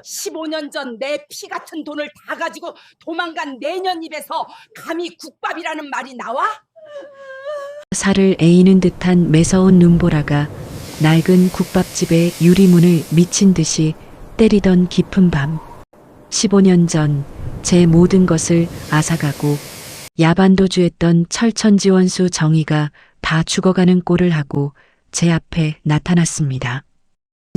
15년 전 내 피 같은 돈을 다 가지고 도망간 내년 입에서 감히 국밥이라는 말이 나와? 살을 에이는 듯한 매서운 눈보라가 낡은 국밥집의 유리문을 미친 듯이 때리던 깊은 밤. 15년 전 제 모든 것을 앗아가고 야반도주했던 철천지원수 정의가 다 죽어가는 꼴을 하고 제 앞에 나타났습니다.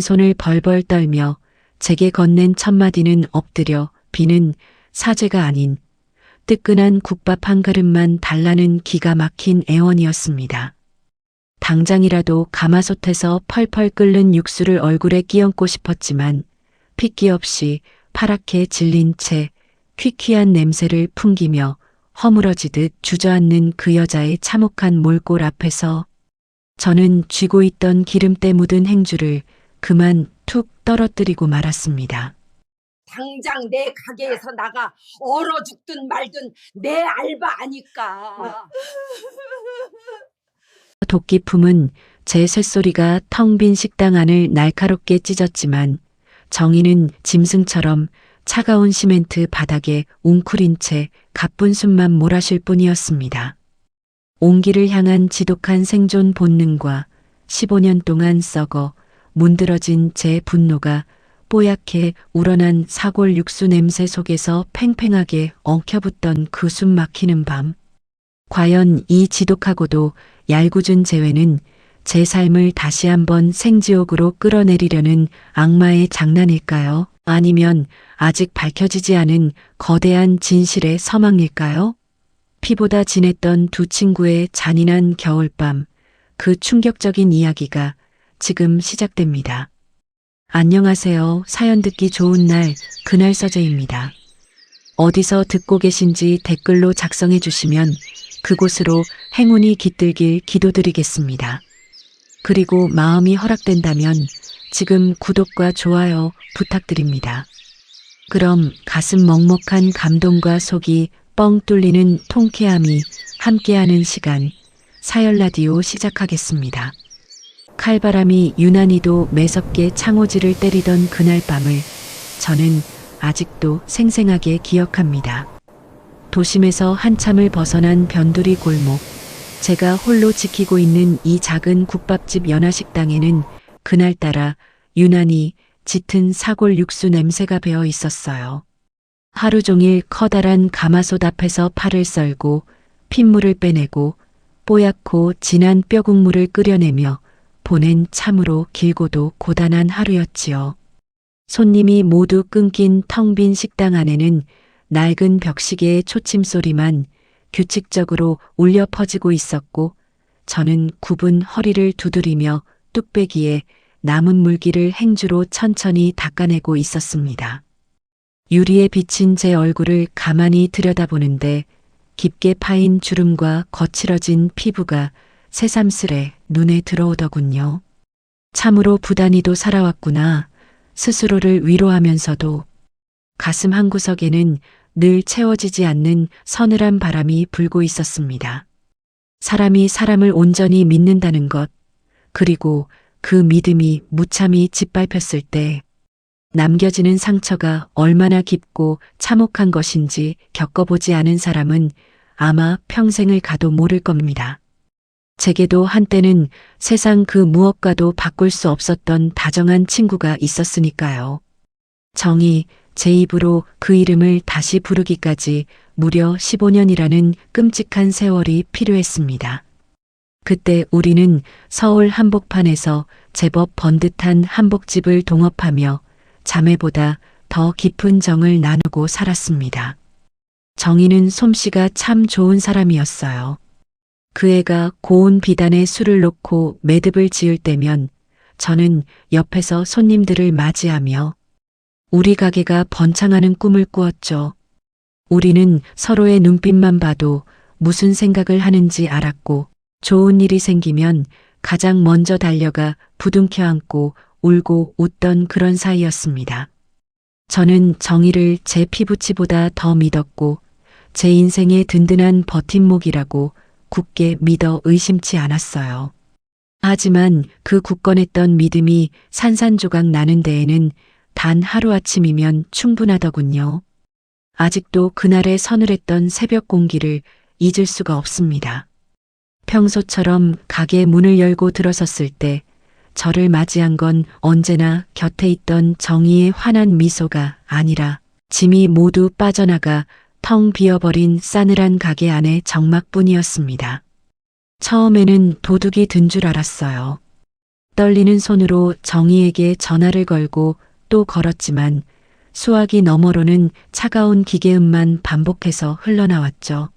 손을 벌벌 떨며 제게 건넨 첫마디는 엎드려 비는 사죄가 아닌 뜨끈한 국밥 한 그릇만 달라는 기가 막힌 애원이었습니다. 당장이라도 가마솥에서 펄펄 끓는 육수를 얼굴에 끼얹고 싶었지만 핏기 없이 파랗게 질린 채 퀴퀴한 냄새를 풍기며 허물어지듯 주저앉는 그 여자의 참혹한 몰골 앞에서 저는 쥐고 있던 기름때 묻은 행주를 그만 툭 떨어뜨리고 말았습니다. 당장 내 가게에서 나가 얼어 죽든 말든 내 알바 아니까. 도끼품은 제 쇳소리가 텅 빈 식당 안을 날카롭게 찢었지만 정의는 짐승처럼 차가운 시멘트 바닥에 웅크린 채 가쁜 숨만 몰아쉴 뿐이었습니다. 온기를 향한 지독한 생존 본능과 15년 동안 썩어 문드러진 제 분노가 뽀얗게 우러난 사골 육수 냄새 속에서 팽팽하게 엉켜붙던 그 숨 막히는 밤. 과연 이 지독하고도 얄궂은 재회는 제 삶을 다시 한번 생지옥으로 끌어내리려는 악마의 장난일까요? 아니면 아직 밝혀지지 않은 거대한 진실의 서막일까요? 피보다 진했던 두 친구의 잔인한 겨울밤, 그 충격적인 이야기가 지금 시작됩니다. 안녕하세요. 사연 듣기 좋은 날, 그날 서재입니다. 어디서 듣고 계신지 댓글로 작성해 주시면 그곳으로 행운이 깃들길 기도드리겠습니다. 그리고 마음이 허락된다면 지금 구독과 좋아요 부탁드립니다. 그럼 가슴 먹먹한 감동과 속이 뻥 뚫리는 통쾌함이 함께하는 시간, 사연 라디오 시작하겠습니다. 칼바람이 유난히도 매섭게 창호지를 때리던 그날 밤을 저는 아직도 생생하게 기억합니다. 도심에서 한참을 벗어난 변두리 골목, 제가 홀로 지키고 있는 이 작은 국밥집 연화식당에는 그날따라 유난히 짙은 사골 육수 냄새가 배어 있었어요. 하루 종일 커다란 가마솥 앞에서 팔을 썰고 핏물을 빼내고 뽀얗고 진한 뼈국물을 끓여내며 보낸 참으로 길고도 고단한 하루였지요. 손님이 모두 끊긴 텅 빈 식당 안에는 낡은 벽시계의 초침소리만 규칙적으로 울려 퍼지고 있었고 저는 굽은 허리를 두드리며 뚝배기에 남은 물기를 행주로 천천히 닦아내고 있었습니다. 유리에 비친 제 얼굴을 가만히 들여다보는데 깊게 파인 주름과 거칠어진 피부가 새삼스레 눈에 들어오더군요. 참으로 부단히도 살아왔구나. 스스로를 위로하면서도 가슴 한구석에는 늘 채워지지 않는 서늘한 바람이 불고 있었습니다. 사람이 사람을 온전히 믿는다는 것, 그리고 그 믿음이 무참히 짓밟혔을 때 남겨지는 상처가 얼마나 깊고 참혹한 것인지 겪어보지 않은 사람은 아마 평생을 가도 모를 겁니다. 제게도 한때는 세상 그 무엇과도 바꿀 수 없었던 다정한 친구가 있었으니까요. 정이 제 입으로 그 이름을 다시 부르기까지 무려 15년이라는 끔찍한 세월이 필요했습니다. 그때 우리는 서울 한복판에서 제법 번듯한 한복집을 동업하며 자매보다 더 깊은 정을 나누고 살았습니다. 정희는 솜씨가 참 좋은 사람이었어요. 그 애가 고운 비단에 술을 놓고 매듭을 지을 때면 저는 옆에서 손님들을 맞이하며 우리 가게가 번창하는 꿈을 꾸었죠. 우리는 서로의 눈빛만 봐도 무슨 생각을 하는지 알았고 좋은 일이 생기면 가장 먼저 달려가 부둥켜 안고 울고 웃던 그런 사이였습니다. 저는 정의를 제 피부치보다 더 믿었고 제 인생의 든든한 버팀목이라고 굳게 믿어 의심치 않았어요. 하지만 그 굳건했던 믿음이 산산조각 나는 데에는 단 하루아침이면 충분하더군요. 아직도 그날의 서늘했던 새벽 공기를 잊을 수가 없습니다. 평소처럼 가게 문을 열고 들어섰을 때 저를 맞이한 건 언제나 곁에 있던 정희의 환한 미소가 아니라 짐이 모두 빠져나가 텅 비어버린 싸늘한 가게 안의 적막뿐이었습니다. 처음에는 도둑이 든 줄 알았어요. 떨리는 손으로 정희에게 전화를 걸고 또 걸었지만 수화기 너머로는 차가운 기계음만 반복해서 흘러나왔죠.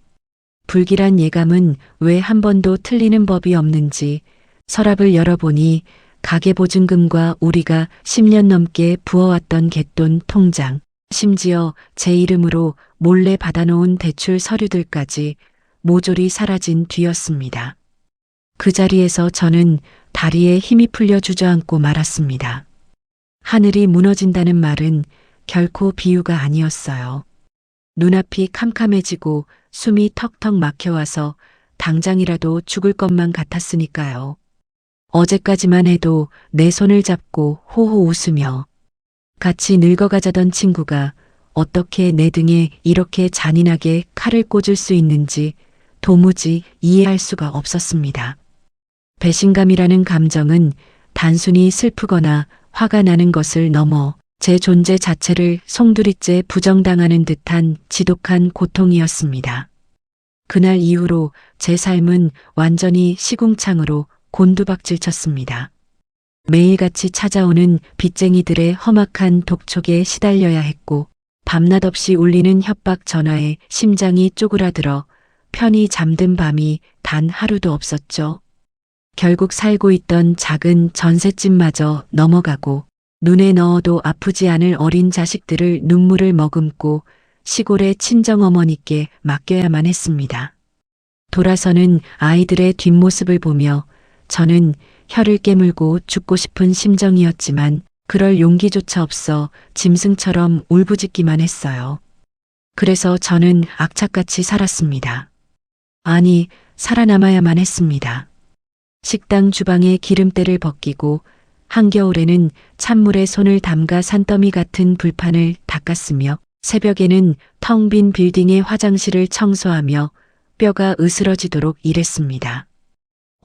불길한 예감은 왜 한 번도 틀리는 법이 없는지 서랍을 열어보니 가계보증금과 우리가 10년 넘게 부어왔던 갯돈 통장, 심지어 제 이름으로 몰래 받아놓은 대출 서류들까지 모조리 사라진 뒤였습니다. 그 자리에서 저는 다리에 힘이 풀려 주저앉고 말았습니다. 하늘이 무너진다는 말은 결코 비유가 아니었어요. 눈앞이 캄캄해지고 숨이 턱턱 막혀와서 당장이라도 죽을 것만 같았으니까요. 어제까지만 해도 내 손을 잡고 호호 웃으며 같이 늙어가자던 친구가 어떻게 내 등에 이렇게 잔인하게 칼을 꽂을 수 있는지 도무지 이해할 수가 없었습니다. 배신감이라는 감정은 단순히 슬프거나 화가 나는 것을 넘어 제 존재 자체를 송두리째 부정당하는 듯한 지독한 고통이었습니다. 그날 이후로 제 삶은 완전히 시궁창으로 곤두박질 쳤습니다. 매일같이 찾아오는 빚쟁이들의 험악한 독촉에 시달려야 했고 밤낮 없이 울리는 협박 전화에 심장이 쪼그라들어 편히 잠든 밤이 단 하루도 없었죠. 결국 살고 있던 작은 전셋집마저 넘어가고 눈에 넣어도 아프지 않을 어린 자식들을 눈물을 머금고 시골의 친정어머니께 맡겨야만 했습니다. 돌아서는 아이들의 뒷모습을 보며 저는 혀를 깨물고 죽고 싶은 심정이었지만 그럴 용기조차 없어 짐승처럼 울부짖기만 했어요. 그래서 저는 악착같이 살았습니다. 아니, 살아남아야만 했습니다. 식당 주방에 기름때를 벗기고 한겨울에는 찬물에 손을 담가 산더미 같은 불판을 닦았으며 새벽에는 텅 빈 빌딩의 화장실을 청소하며 뼈가 으스러지도록 일했습니다.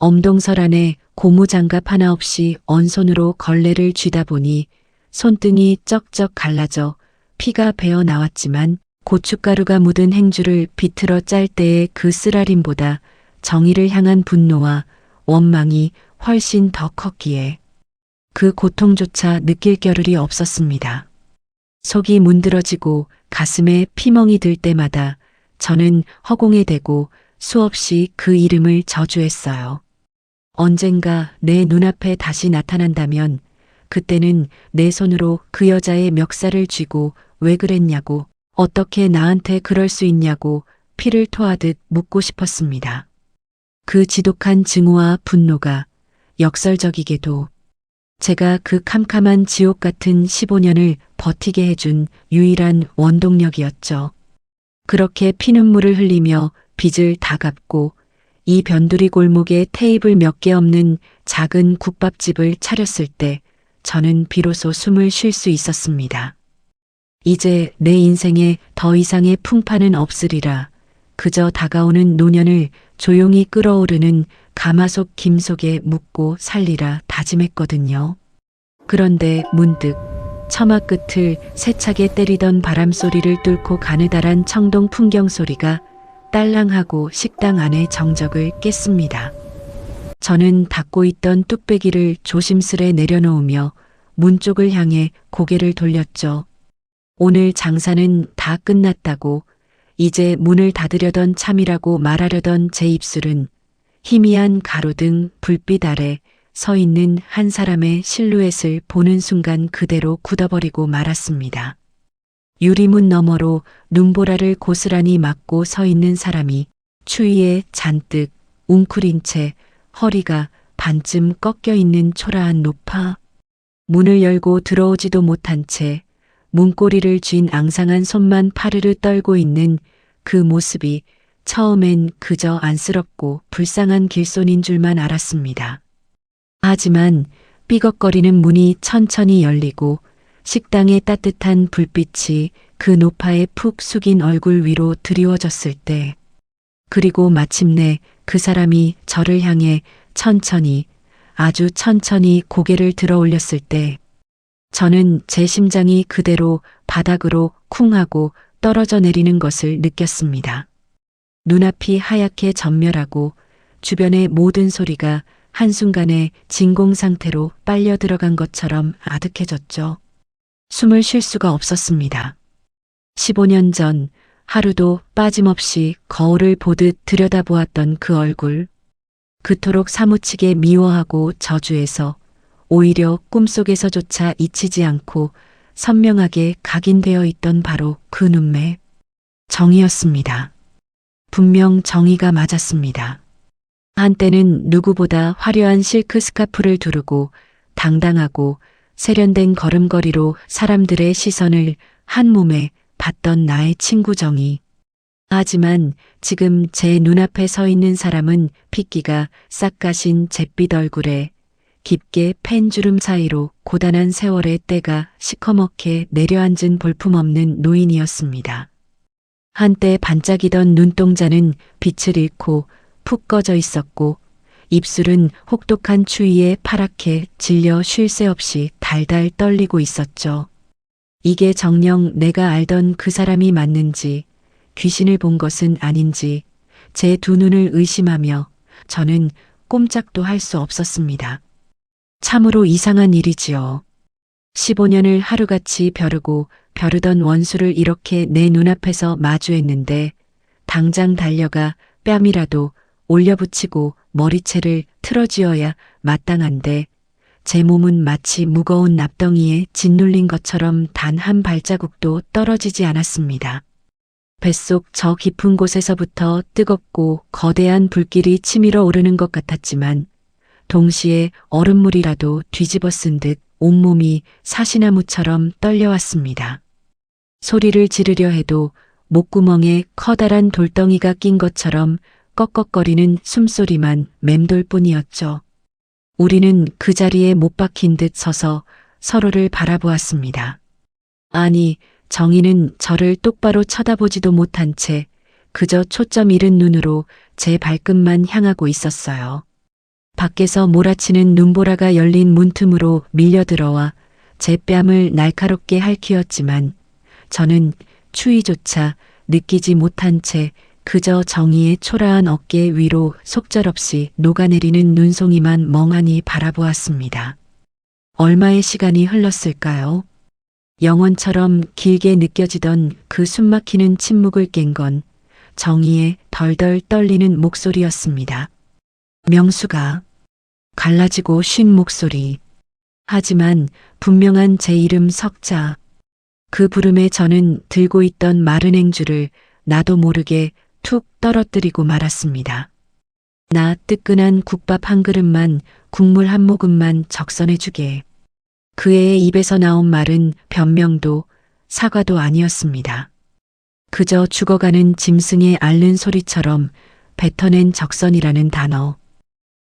엄동설 안에 고무장갑 하나 없이 언손으로 걸레를 쥐다 보니 손등이 쩍쩍 갈라져 피가 배어 나왔지만 고춧가루가 묻은 행주를 비틀어 짤 때의 그 쓰라림보다 정의를 향한 분노와 원망이 훨씬 더 컸기에 그 고통조차 느낄 겨를이 없었습니다. 속이 문드러지고 가슴에 피멍이 들 때마다 저는 허공에 대고 수없이 그 이름을 저주했어요. 언젠가 내 눈앞에 다시 나타난다면 그때는 내 손으로 그 여자의 멱살을 쥐고 왜 그랬냐고 어떻게 나한테 그럴 수 있냐고 피를 토하듯 묻고 싶었습니다. 그 지독한 증오와 분노가 역설적이게도 제가 그 캄캄한 지옥 같은 15년을 버티게 해준 유일한 원동력이었죠. 그렇게 피눈물을 흘리며 빚을 다 갚고 이 변두리 골목에 테이블 몇 개 없는 작은 국밥집을 차렸을 때 저는 비로소 숨을 쉴 수 있었습니다. 이제 내 인생에 더 이상의 풍파는 없으리라. 그저 다가오는 노년을 조용히 끓어오르는 가마솥 김 속에 묻고 살리라 다짐했거든요. 그런데 문득 처마 끝을 세차게 때리던 바람소리를 뚫고 가느다란 청동 풍경 소리가 딸랑하고 식당 안의 정적을 깼습니다. 저는 닫고 있던 뚝배기를 조심스레 내려놓으며 문 쪽을 향해 고개를 돌렸죠. 오늘 장사는 다 끝났다고 이제 문을 닫으려던 참이라고 말하려던 제 입술은 희미한 가로등 불빛 아래 서 있는 한 사람의 실루엣을 보는 순간 그대로 굳어버리고 말았습니다. 유리문 너머로 눈보라를 고스란히 막고 서 있는 사람이 추위에 잔뜩 웅크린 채 허리가 반쯤 꺾여 있는 초라한 노파. 문을 열고 들어오지도 못한 채 문고리를 쥔 앙상한 손만 파르르 떨고 있는 그 모습이 처음엔 그저 안쓰럽고 불쌍한 길손인 줄만 알았습니다. 하지만 삐걱거리는 문이 천천히 열리고 식당의 따뜻한 불빛이 그 노파의 푹 숙인 얼굴 위로 드리워졌을 때, 그리고 마침내 그 사람이 저를 향해 천천히, 아주 천천히 고개를 들어 올렸을 때, 저는 제 심장이 그대로 바닥으로 쿵 하고 떨어져 내리는 것을 느꼈습니다. 눈앞이 하얗게 전멸하고 주변의 모든 소리가 한순간에 진공 상태로 빨려 들어간 것처럼 아득해졌죠. 숨을 쉴 수가 없었습니다. 15년 전 하루도 빠짐없이 거울을 보듯 들여다보았던 그 얼굴, 그토록 사무치게 미워하고 저주해서 오히려 꿈속에서조차 잊히지 않고 선명하게 각인되어 있던 바로 그 눈매, 정이었습니다. 분명 정의가 맞았습니다. 한때는 누구보다 화려한 실크 스카프를 두르고 당당하고 세련된 걸음걸이로 사람들의 시선을 한 몸에 받던 나의 친구 정의. 하지만 지금 제 눈앞에 서 있는 사람은 핏기가 싹 가신 잿빛 얼굴에 깊게 팬 주름 사이로 고단한 세월의 때가 시커멓게 내려앉은 볼품없는 노인이었습니다. 한때 반짝이던 눈동자는 빛을 잃고 푹 꺼져 있었고 입술은 혹독한 추위에 파랗게 질려 쉴 새 없이 달달 떨리고 있었죠. 이게 정녕 내가 알던 그 사람이 맞는지 귀신을 본 것은 아닌지 제 두 눈을 의심하며 저는 꼼짝도 할 수 없었습니다. 참으로 이상한 일이지요. 15년을 하루같이 벼르고 벼르던 원수를 이렇게 내 눈앞에서 마주했는데 당장 달려가 뺨이라도 올려붙이고 머리채를 틀어쥐어야 마땅한데 제 몸은 마치 무거운 납덩이에 짓눌린 것처럼 단 한 발자국도 떨어지지 않았습니다. 뱃속 저 깊은 곳에서부터 뜨겁고 거대한 불길이 치밀어 오르는 것 같았지만 동시에 얼음물이라도 뒤집어 쓴 듯 온몸이 사시나무처럼 떨려왔습니다. 소리를 지르려 해도 목구멍에 커다란 돌덩이가 낀 것처럼 꺽꺽거리는 숨소리만 맴돌 뿐이었죠. 우리는 그 자리에 못 박힌 듯 서서 서로를 바라보았습니다. 아니, 정희는 저를 똑바로 쳐다보지도 못한 채 그저 초점 잃은 눈으로 제 발끝만 향하고 있었어요. 밖에서 몰아치는 눈보라가 열린 문틈으로 밀려들어와 제 뺨을 날카롭게 핥히었지만 저는 추위조차 느끼지 못한 채 그저 정의의 초라한 어깨 위로 속절없이 녹아내리는 눈송이만 멍하니 바라보았습니다. 얼마의 시간이 흘렀을까요? 영원처럼 길게 느껴지던 그 숨막히는 침묵을 깬 건 정의의 덜덜 떨리는 목소리였습니다. 명수가. 갈라지고 쉰 목소리. 하지만 분명한 제 이름 석자. 그 부름에 저는 들고 있던 마른 행주를 나도 모르게 툭 떨어뜨리고 말았습니다. 나 뜨끈한 국밥 한 그릇만, 국물 한 모금만 적선해주게. 그 애의 입에서 나온 말은 변명도 사과도 아니었습니다. 그저 죽어가는 짐승의 앓는 소리처럼 뱉어낸 적선이라는 단어.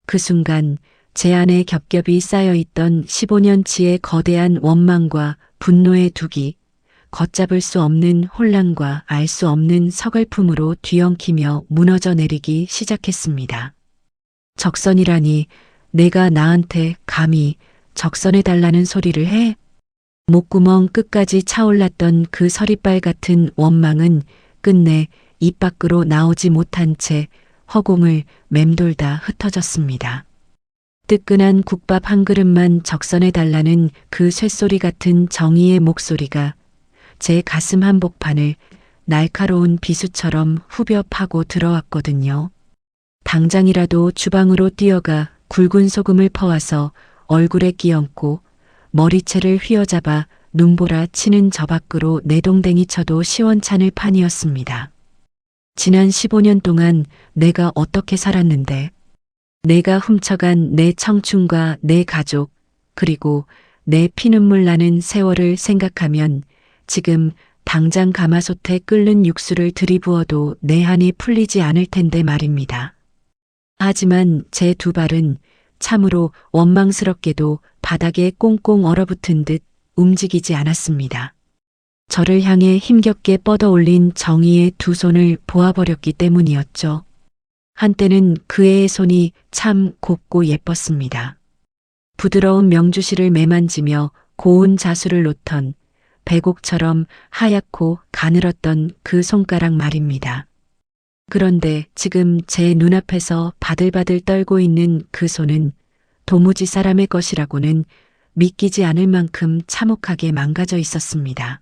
그 순간 제 안에 겹겹이 쌓여있던 15년치의 거대한 원망과 분노의 두기, 걷잡을 수 없는 혼란과 알 수 없는 서글픔으로 뒤엉키며 무너져 내리기 시작했습니다. 적선이라니 내가 나한테 감히 적선해달라는 소리를 해? 목구멍 끝까지 차올랐던 그 서리빨 같은 원망은 끝내 입 밖으로 나오지 못한 채 허공을 맴돌다 흩어졌습니다. 뜨끈한 국밥 한 그릇만 적선해달라는 그 쇳소리 같은 정의의 목소리가 제 가슴 한복판을 날카로운 비수처럼 후벼 파고 들어왔거든요. 당장이라도 주방으로 뛰어가 굵은 소금을 퍼와서 얼굴에 끼얹고 머리채를 휘어잡아 눈보라 치는 저 밖으로 내동댕이 쳐도 시원찮을 판이었습니다. 지난 15년 동안 내가 어떻게 살았는데, 내가 훔쳐간 내 청춘과 내 가족, 그리고 내 피눈물 나는 세월을 생각하면 지금 당장 가마솥에 끓는 육수를 들이부어도 내 한이 풀리지 않을 텐데 말입니다. 하지만 제 두 발은 참으로 원망스럽게도 바닥에 꽁꽁 얼어붙은 듯 움직이지 않았습니다. 저를 향해 힘겹게 뻗어올린 정희의 두 손을 보아버렸기 때문이었죠. 한때는 그 애의 손이 참 곱고 예뻤습니다. 부드러운 명주실을 매만지며 고운 자수를 놓던 백옥처럼 하얗고 가늘었던 그 손가락 말입니다. 그런데 지금 제 눈앞에서 바들바들 떨고 있는 그 손은 도무지 사람의 것이라고는 믿기지 않을 만큼 참혹하게 망가져 있었습니다.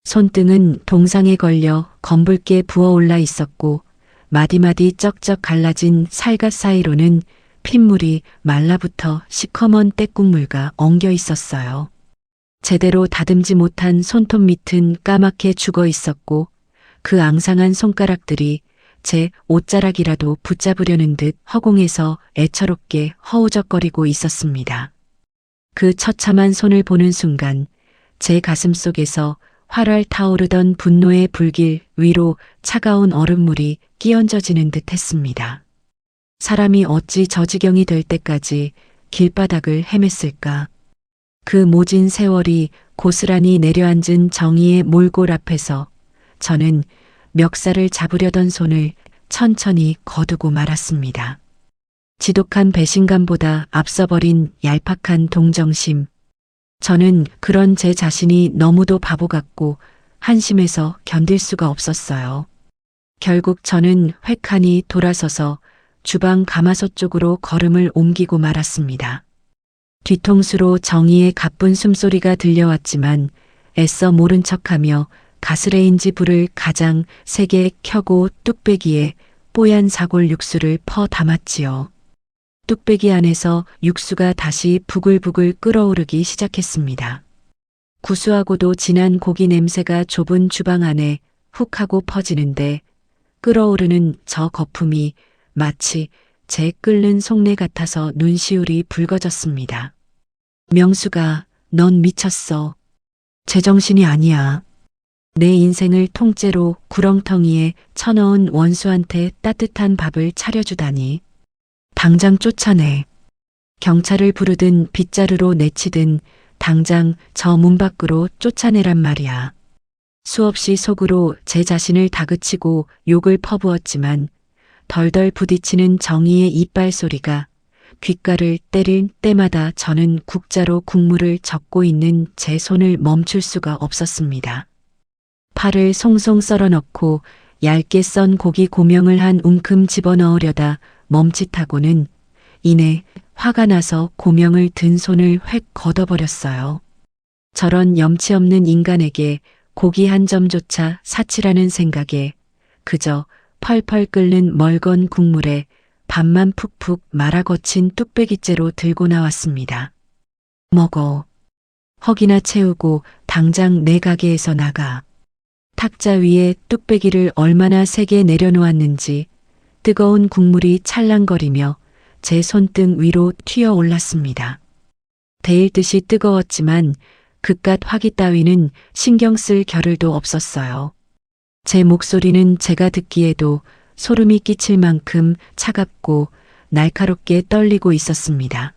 손등은 동상에 걸려 검붉게 부어올라 있었고 마디마디 쩍쩍 갈라진 살갗 사이로는 핏물이 말라붙어 시커먼 떼국물과 엉겨 있었어요. 제대로 다듬지 못한 손톱 밑은 까맣게 죽어 있었고 그 앙상한 손가락들이 제 옷자락이라도 붙잡으려는 듯 허공에서 애처롭게 허우적거리고 있었습니다. 그 처참한 손을 보는 순간 제 가슴 속에서 활활 타오르던 분노의 불길 위로 차가운 얼음물이 끼얹어지는 듯 했습니다. 사람이 어찌 저 지경이 될 때까지 길바닥을 헤맸을까? 그 모진 세월이 고스란히 내려앉은 정의의 몰골 앞에서 저는 멱살을 잡으려던 손을 천천히 거두고 말았습니다. 지독한 배신감보다 앞서버린 얄팍한 동정심. 저는 그런 제 자신이 너무도 바보 같고 한심해서 견딜 수가 없었어요. 결국 저는 획하니 돌아서서 주방 가마솥 쪽으로 걸음을 옮기고 말았습니다. 뒤통수로 정의의 가쁜 숨소리가 들려왔지만 애써 모른 척하며 가스레인지 불을 가장 세게 켜고 뚝배기에 뽀얀 사골 육수를 퍼 담았지요. 뚝배기 안에서 육수가 다시 부글부글 끓어오르기 시작했습니다. 구수하고도 진한 고기 냄새가 좁은 주방 안에 훅 하고 퍼지는데 끓어오르는 저 거품이 마치 제 끓는 속내 같아서 눈시울이 붉어졌습니다. 명수가, 넌 미쳤어. 제정신이 아니야. 내 인생을 통째로 구렁텅이에 쳐넣은 원수한테 따뜻한 밥을 차려주다니. 당장 쫓아내. 경찰을 부르든 빗자루로 내치든 당장 저 문 밖으로 쫓아내란 말이야. 수없이 속으로 제 자신을 다그치고 욕을 퍼부었지만 덜덜 부딪히는 정의의 이빨 소리가 귓가를 때릴 때마다 저는 국자로 국물을 젓고 있는 제 손을 멈출 수가 없었습니다. 팔을 송송 썰어넣고 얇게 썬 고기 고명을 한 움큼 집어넣으려다 멈칫하고는 이내 화가 나서 고명을 든 손을 획 걷어버렸어요. 저런 염치 없는 인간에게 고기 한 점조차 사치라는 생각에 그저 펄펄 끓는 멀건 국물에 밥만 푹푹 말아 거친 뚝배기째로 들고 나왔습니다. 먹어. 허기나 채우고 당장 내 가게에서 나가. 탁자 위에 뚝배기를 얼마나 세게 내려놓았는지 뜨거운 국물이 찰랑거리며 제 손등 위로 튀어 올랐습니다. 데일 듯이 뜨거웠지만 그깟 화기 따위는 신경 쓸 겨를도 없었어요. 제 목소리는 제가 듣기에도 소름이 끼칠 만큼 차갑고 날카롭게 떨리고 있었습니다.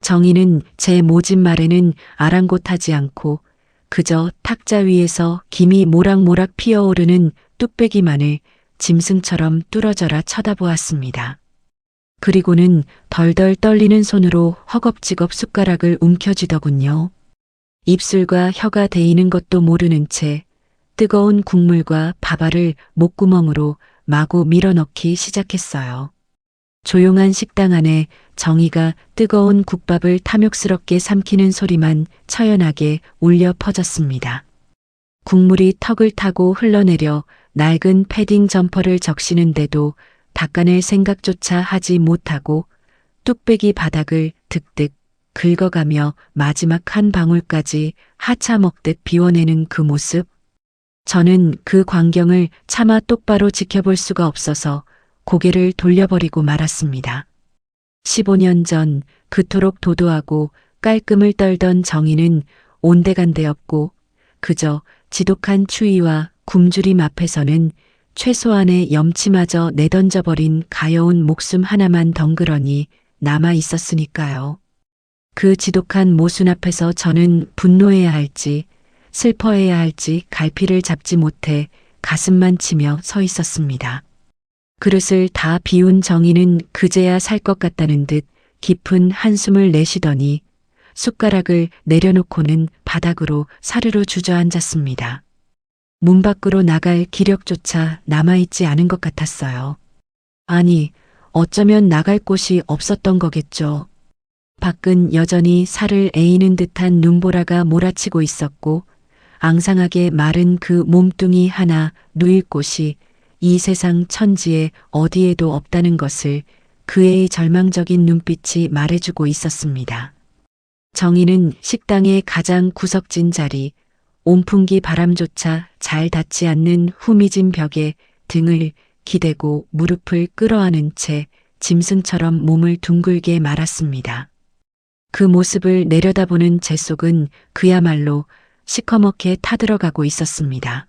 정희는 제 모진 말에는 아랑곳하지 않고 그저 탁자 위에서 김이 모락모락 피어오르는 뚝배기만을 짐승처럼 뚫어져라 쳐다보았습니다. 그리고는 덜덜 떨리는 손으로 허겁지겁 숟가락을 움켜쥐더군요. 입술과 혀가 데이는 것도 모르는 채 뜨거운 국물과 밥알을 목구멍으로 마구 밀어넣기 시작했어요. 조용한 식당 안에 정희가 뜨거운 국밥을 탐욕스럽게 삼키는 소리만 처연하게 울려 퍼졌습니다. 국물이 턱을 타고 흘러내려 낡은 패딩 점퍼를 적시는데도 닦아낼 생각조차 하지 못하고 뚝배기 바닥을 득득 긁어가며 마지막 한 방울까지 하차먹듯 비워내는 그 모습. 저는 그 광경을 차마 똑바로 지켜볼 수가 없어서 고개를 돌려버리고 말았습니다. 15년 전 그토록 도도하고 깔끔을 떨던 정의는 온데간데없고 그저 지독한 추위와 굶주림 앞에서는 최소한의 염치마저 내던져버린 가여운 목숨 하나만 덩그러니 남아 있었으니까요. 그 지독한 모순 앞에서 저는 분노해야 할지 슬퍼해야 할지 갈피를 잡지 못해 가슴만 치며 서 있었습니다. 그릇을 다 비운 정희는 그제야 살 것 같다는 듯 깊은 한숨을 내쉬더니 숟가락을 내려놓고는 바닥으로 사르르 주저앉았습니다. 문 밖으로 나갈 기력조차 남아있지 않은 것 같았어요. 아니, 어쩌면 나갈 곳이 없었던 거겠죠. 밖은 여전히 살을 에이는 듯한 눈보라가 몰아치고 있었고 앙상하게 마른 그 몸뚱이 하나 누일 곳이 이 세상 천지에 어디에도 없다는 것을 그의 절망적인 눈빛이 말해주고 있었습니다. 정희는 식당의 가장 구석진 자리, 온풍기 바람조차 잘 닿지 않는 후미진 벽에 등을 기대고 무릎을 끌어안은 채 짐승처럼 몸을 둥글게 말았습니다. 그 모습을 내려다보는 제 속은 그야말로 시커멓게 타들어가고 있었습니다.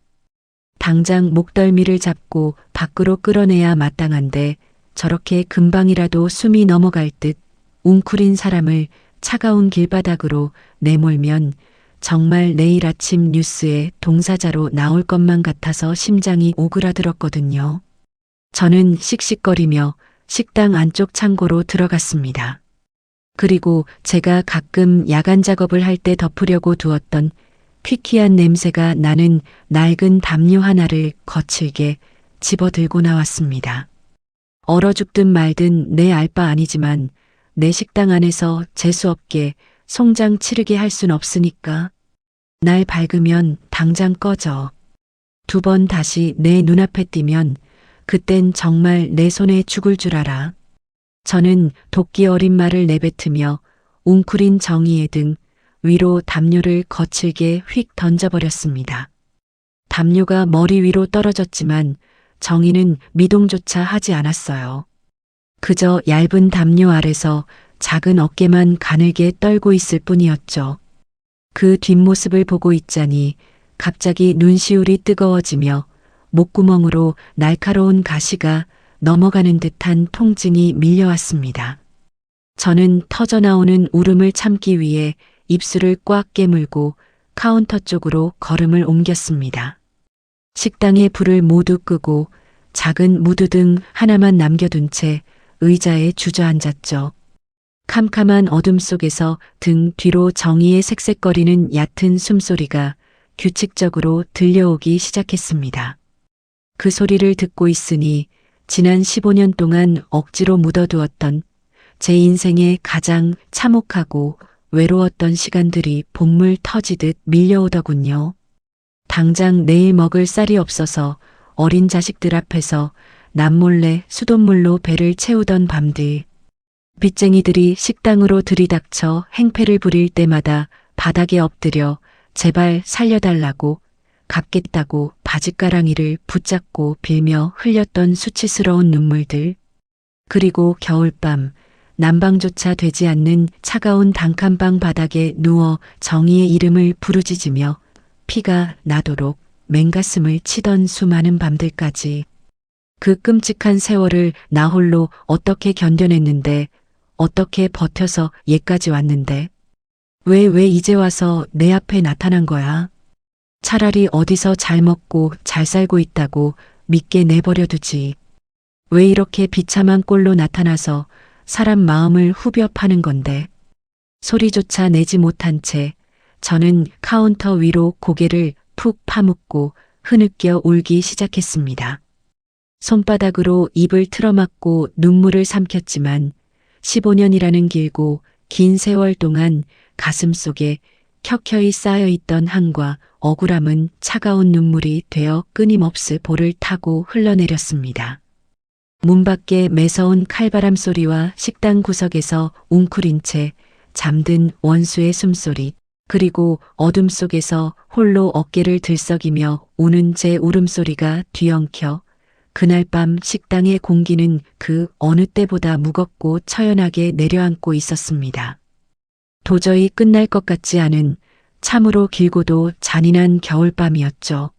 당장 목덜미를 잡고 밖으로 끌어내야 마땅한데 저렇게 금방이라도 숨이 넘어갈 듯 웅크린 사람을 차가운 길바닥으로 내몰면 정말 내일 아침 뉴스에 동사자로 나올 것만 같아서 심장이 오그라들었거든요. 저는 씩씩거리며 식당 안쪽 창고로 들어갔습니다. 그리고 제가 가끔 야간 작업을 할 때 덮으려고 두었던 퀴퀴한 냄새가 나는 낡은 담요 하나를 거칠게 집어들고 나왔습니다. 얼어 죽든 말든 내 알 바 아니지만 내 식당 안에서 재수없게 송장 치르게 할 순 없으니까 날 밝으면 당장 꺼져. 2번 다시 내 눈앞에 띄면 그땐 정말 내 손에 죽을 줄 알아. 저는 도끼 어린 말을 내뱉으며 웅크린 정희의 등 위로 담요를 거칠게 휙 던져버렸습니다. 담요가 머리 위로 떨어졌지만 정희는 미동조차 하지 않았어요. 그저 얇은 담요 아래서 작은 어깨만 가늘게 떨고 있을 뿐이었죠. 그 뒷모습을 보고 있자니 갑자기 눈시울이 뜨거워지며 목구멍으로 날카로운 가시가 넘어가는 듯한 통증이 밀려왔습니다. 저는 터져나오는 울음을 참기 위해 입술을 꽉 깨물고 카운터 쪽으로 걸음을 옮겼습니다. 식당의 불을 모두 끄고 작은 무드등 하나만 남겨둔 채 의자에 주저앉았죠. 캄캄한 어둠 속에서 등 뒤로 정희의 색색거리는 얕은 숨소리가 규칙적으로 들려오기 시작했습니다. 그 소리를 듣고 있으니 지난 15년 동안 억지로 묻어두었던 제 인생의 가장 참혹하고 외로웠던 시간들이 본물 터지듯 밀려오더군요. 당장 내일 먹을 쌀이 없어서 어린 자식들 앞에서 남몰래 수돗물로 배를 채우던 밤들. 빚쟁이들이 식당으로 들이닥쳐 행패를 부릴 때마다 바닥에 엎드려 제발 살려달라고 갚겠다고 바짓가랑이를 붙잡고 빌며 흘렸던 수치스러운 눈물들. 그리고 겨울밤 난방조차 되지 않는 차가운 단칸방 바닥에 누워 정희의 이름을 부르짖으며 피가 나도록 맹가슴을 치던 수많은 밤들까지. 그 끔찍한 세월을 나 홀로 어떻게 견뎌냈는데, 어떻게 버텨서 얘까지 왔는데, 왜 이제 와서 내 앞에 나타난 거야? 차라리 어디서 잘 먹고 잘 살고 있다고 믿게 내버려 두지. 왜 이렇게 비참한 꼴로 나타나서 사람 마음을 후벼 파는 건데. 소리조차 내지 못한 채 저는 카운터 위로 고개를 푹 파묻고 흐느껴 울기 시작했습니다. 손바닥으로 입을 틀어막고 눈물을 삼켰지만 15년이라는 길고 긴 세월 동안 가슴 속에 켜켜이 쌓여있던 한과 억울함은 차가운 눈물이 되어 끊임없이 볼을 타고 흘러내렸습니다. 문 밖에 매서운 칼바람 소리와 식당 구석에서 웅크린 채 잠든 원수의 숨소리, 그리고 어둠 속에서 홀로 어깨를 들썩이며 우는 제 울음소리가 뒤엉켜 그날 밤 식당의 공기는 그 어느 때보다 무겁고 처연하게 내려앉고 있었습니다. 도저히 끝날 것 같지 않은 참으로 길고도 잔인한 겨울밤이었죠.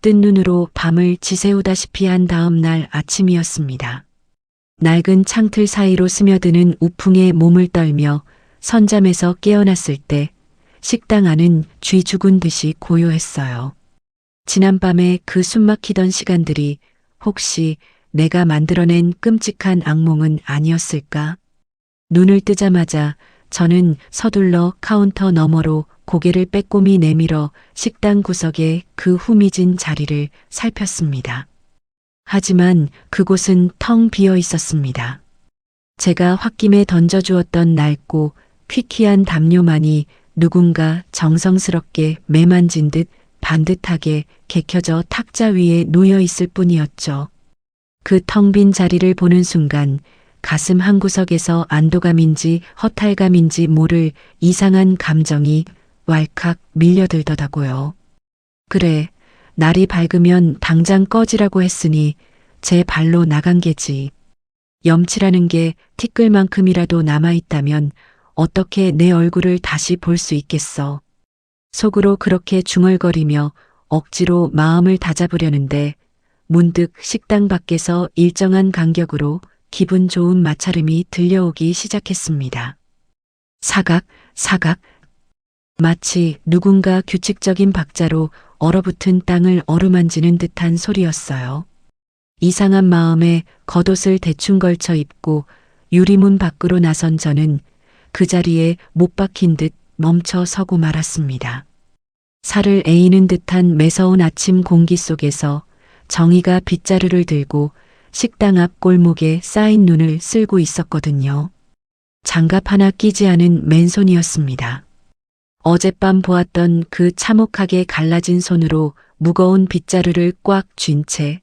뜬 눈으로 밤을 지새우다시피 한 다음 날 아침이었습니다. 낡은 창틀 사이로 스며드는 우풍에 몸을 떨며 선잠에서 깨어났을 때 식당 안은 쥐 죽은 듯이 고요했어요. 지난밤에 그 숨막히던 시간들이 혹시 내가 만들어낸 끔찍한 악몽은 아니었을까? 눈을 뜨자마자 저는 서둘러 카운터 너머로 고개를 빼꼼히 내밀어 식당 구석의 그 후미진 자리를 살폈습니다. 하지만 그곳은 텅 비어 있었습니다. 제가 홧김에 던져주었던 낡고 퀴퀴한 담요만이 누군가 정성스럽게 매만진 듯 반듯하게 개켜져 탁자 위에 놓여 있을 뿐이었죠. 그 텅 빈 자리를 보는 순간 가슴 한구석에서 안도감인지 허탈감인지 모를 이상한 감정이 왈칵 밀려들더라고요. 그래, 날이 밝으면 당장 꺼지라고 했으니 제 발로 나간 게지. 염치라는 게 티끌만큼이라도 남아있다면 어떻게 내 얼굴을 다시 볼 수 있겠어. 속으로 그렇게 중얼거리며 억지로 마음을 다잡으려는데 문득 식당 밖에서 일정한 간격으로 기분 좋은 마찰음이 들려오기 시작했습니다. 사각, 사각. 마치 누군가 규칙적인 박자로 얼어붙은 땅을 어루만지는 듯한 소리였어요. 이상한 마음에 겉옷을 대충 걸쳐 입고 유리문 밖으로 나선 저는 그 자리에 못 박힌 듯 멈춰 서고 말았습니다. 살을 에이는 듯한 매서운 아침 공기 속에서 정희가 빗자루를 들고 식당 앞 골목에 쌓인 눈을 쓸고 있었거든요. 장갑 하나 끼지 않은 맨손이었습니다. 어젯밤 보았던 그 참혹하게 갈라진 손으로 무거운 빗자루를 꽉 쥔 채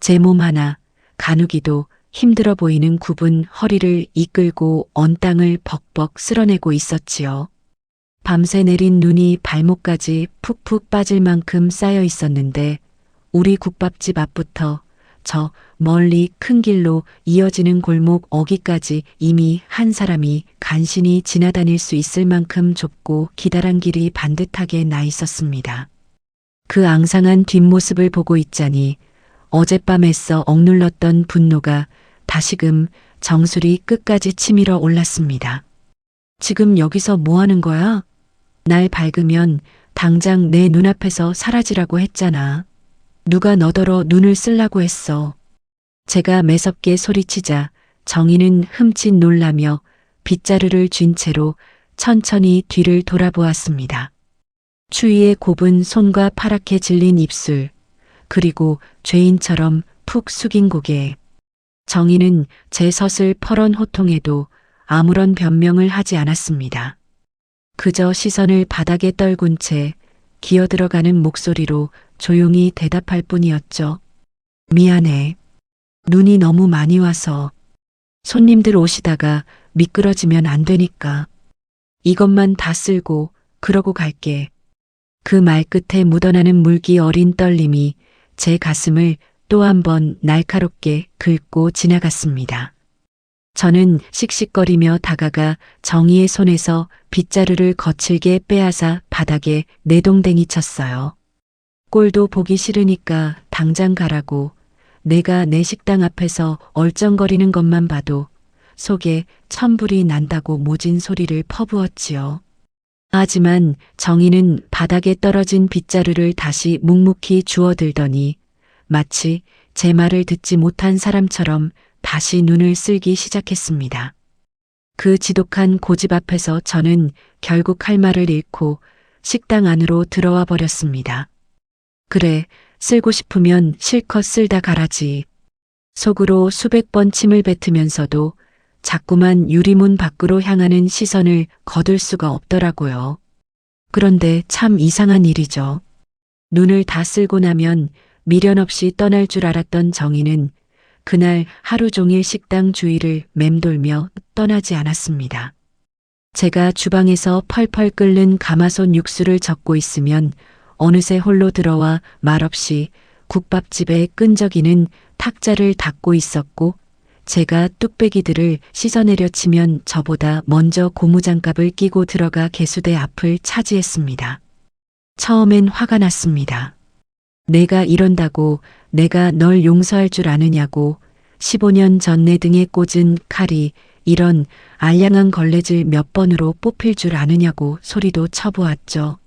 제 몸 하나 가누기도 힘들어 보이는 굽은 허리를 이끌고 언 땅을 벅벅 쓸어내고 있었지요. 밤새 내린 눈이 발목까지 푹푹 빠질 만큼 쌓여 있었는데 우리 국밥집 앞부터 저 멀리 큰 길로 이어지는 골목 어기까지 이미 한 사람이 간신히 지나다닐 수 있을 만큼 좁고 기다란 길이 반듯하게 나 있었습니다. 그 앙상한 뒷모습을 보고 있자니 어젯밤에서 억눌렀던 분노가 다시금 정수리 끝까지 치밀어 올랐습니다. 지금 여기서 뭐 하는 거야? 날 밝으면 당장 내 눈앞에서 사라지라고 했잖아. 누가 너더러 눈을 쓰려고 했어. 제가 매섭게 소리치자 정희는 흠칫 놀라며 빗자루를 쥔 채로 천천히 뒤를 돌아보았습니다. 추위에 곱은 손과 파랗게 질린 입술, 그리고 죄인처럼 푹 숙인 고개. 정희는 제 섯을 펄언 호통에도 아무런 변명을 하지 않았습니다. 그저 시선을 바닥에 떨군 채 기어들어가는 목소리로 조용히 대답할 뿐이었죠. 미안해. 눈이 너무 많이 와서. 손님들 오시다가 미끄러지면 안 되니까. 이것만 다 쓸고 그러고 갈게. 그 말끝에 묻어나는 물기 어린 떨림이 제 가슴을 또 한 번 날카롭게 긁고 지나갔습니다. 저는 씩씩거리며 다가가 정희의 손에서 빗자루를 거칠게 빼앗아 바닥에 내동댕이 쳤어요. 꼴도 보기 싫으니까 당장 가라고. 내가 내 식당 앞에서 얼쩡거리는 것만 봐도 속에 천불이 난다고 모진 소리를 퍼부었지요. 하지만 정희는 바닥에 떨어진 빗자루를 다시 묵묵히 주워들더니 마치 제 말을 듣지 못한 사람처럼 다시 눈을 쓸기 시작했습니다. 그 지독한 고집 앞에서 저는 결국 할 말을 잃고 식당 안으로 들어와 버렸습니다. 그래, 쓸고 싶으면 실컷 쓸다 가라지. 속으로 수백 번 침을 뱉으면서도 자꾸만 유리문 밖으로 향하는 시선을 거둘 수가 없더라고요. 그런데 참 이상한 일이죠. 눈을 다 쓸고 나면 미련 없이 떠날 줄 알았던 정희는 그날 하루 종일 식당 주위를 맴돌며 떠나지 않았습니다. 제가 주방에서 펄펄 끓는 가마솥 육수를 젓고 있으면 어느새 홀로 들어와 말없이 국밥집에 끈적이는 탁자를 닦고 있었고 제가 뚝배기들을 씻어내려 치면 저보다 먼저 고무장갑을 끼고 들어가 개수대 앞을 차지했습니다. 처음엔 화가 났습니다. 내가 이런다고 내가 널 용서할 줄 아느냐고 15년 전 내 등에 꽂은 칼이 이런 알량한 걸레질 몇 번으로 뽑힐 줄 아느냐고 소리도 쳐보았죠.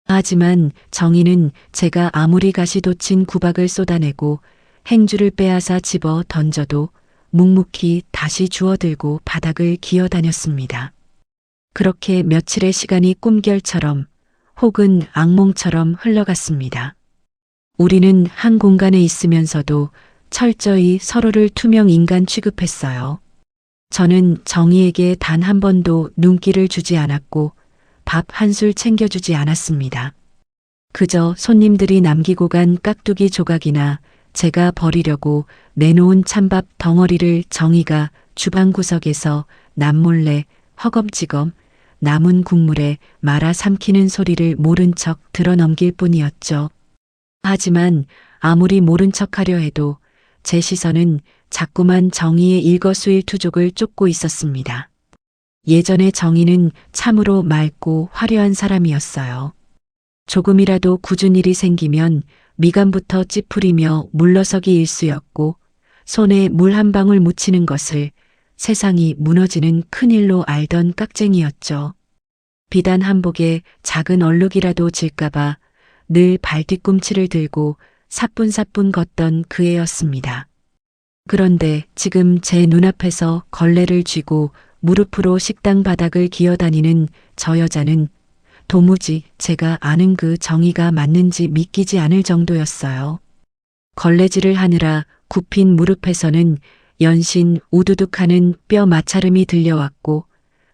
하지만 정희는 제가 아무리 가시돋친 구박을 쏟아내고 행주를 빼앗아 집어 던져도 묵묵히 다시 주워들고 바닥을 기어다녔습니다. 그렇게 며칠의 시간이 꿈결처럼 혹은 악몽처럼 흘러갔습니다. 우리는 한 공간에 있으면서도 철저히 서로를 투명 인간 취급했어요. 저는 정희에게 단 한 번도 눈길을 주지 않았고 밥 한 술 챙겨주지 않았습니다. 그저 손님들이 남기고 간 깍두기 조각이나 제가 버리려고 내놓은 찬밥 덩어리를 정희가 주방 구석에서 남몰래 허겁지겁 남은 국물에 말아 삼키는 소리를 모른 척 들어넘길 뿐이었죠. 하지만 아무리 모른 척하려 해도 제 시선은 자꾸만 정희의 일거수일투족을 쫓고 있었습니다. 예전에 정희는 참으로 맑고 화려한 사람이었어요. 조금이라도 굳은 일이 생기면 미간부터 찌푸리며 물러서기 일쑤였고 손에 물 한 방울 묻히는 것을 세상이 무너지는 큰일로 알던 깍쟁이였죠. 비단 한복에 작은 얼룩이라도 질까봐 늘 발뒤꿈치를 들고 사뿐사뿐 걷던 그 애였습니다. 그런데 지금 제 눈앞에서 걸레를 쥐고 무릎으로 식당 바닥을 기어다니는 저 여자는 도무지 제가 아는 그 정의가 맞는지 믿기지 않을 정도였어요. 걸레질을 하느라 굽힌 무릎에서는 연신 우두둑하는 뼈 마찰음이 들려왔고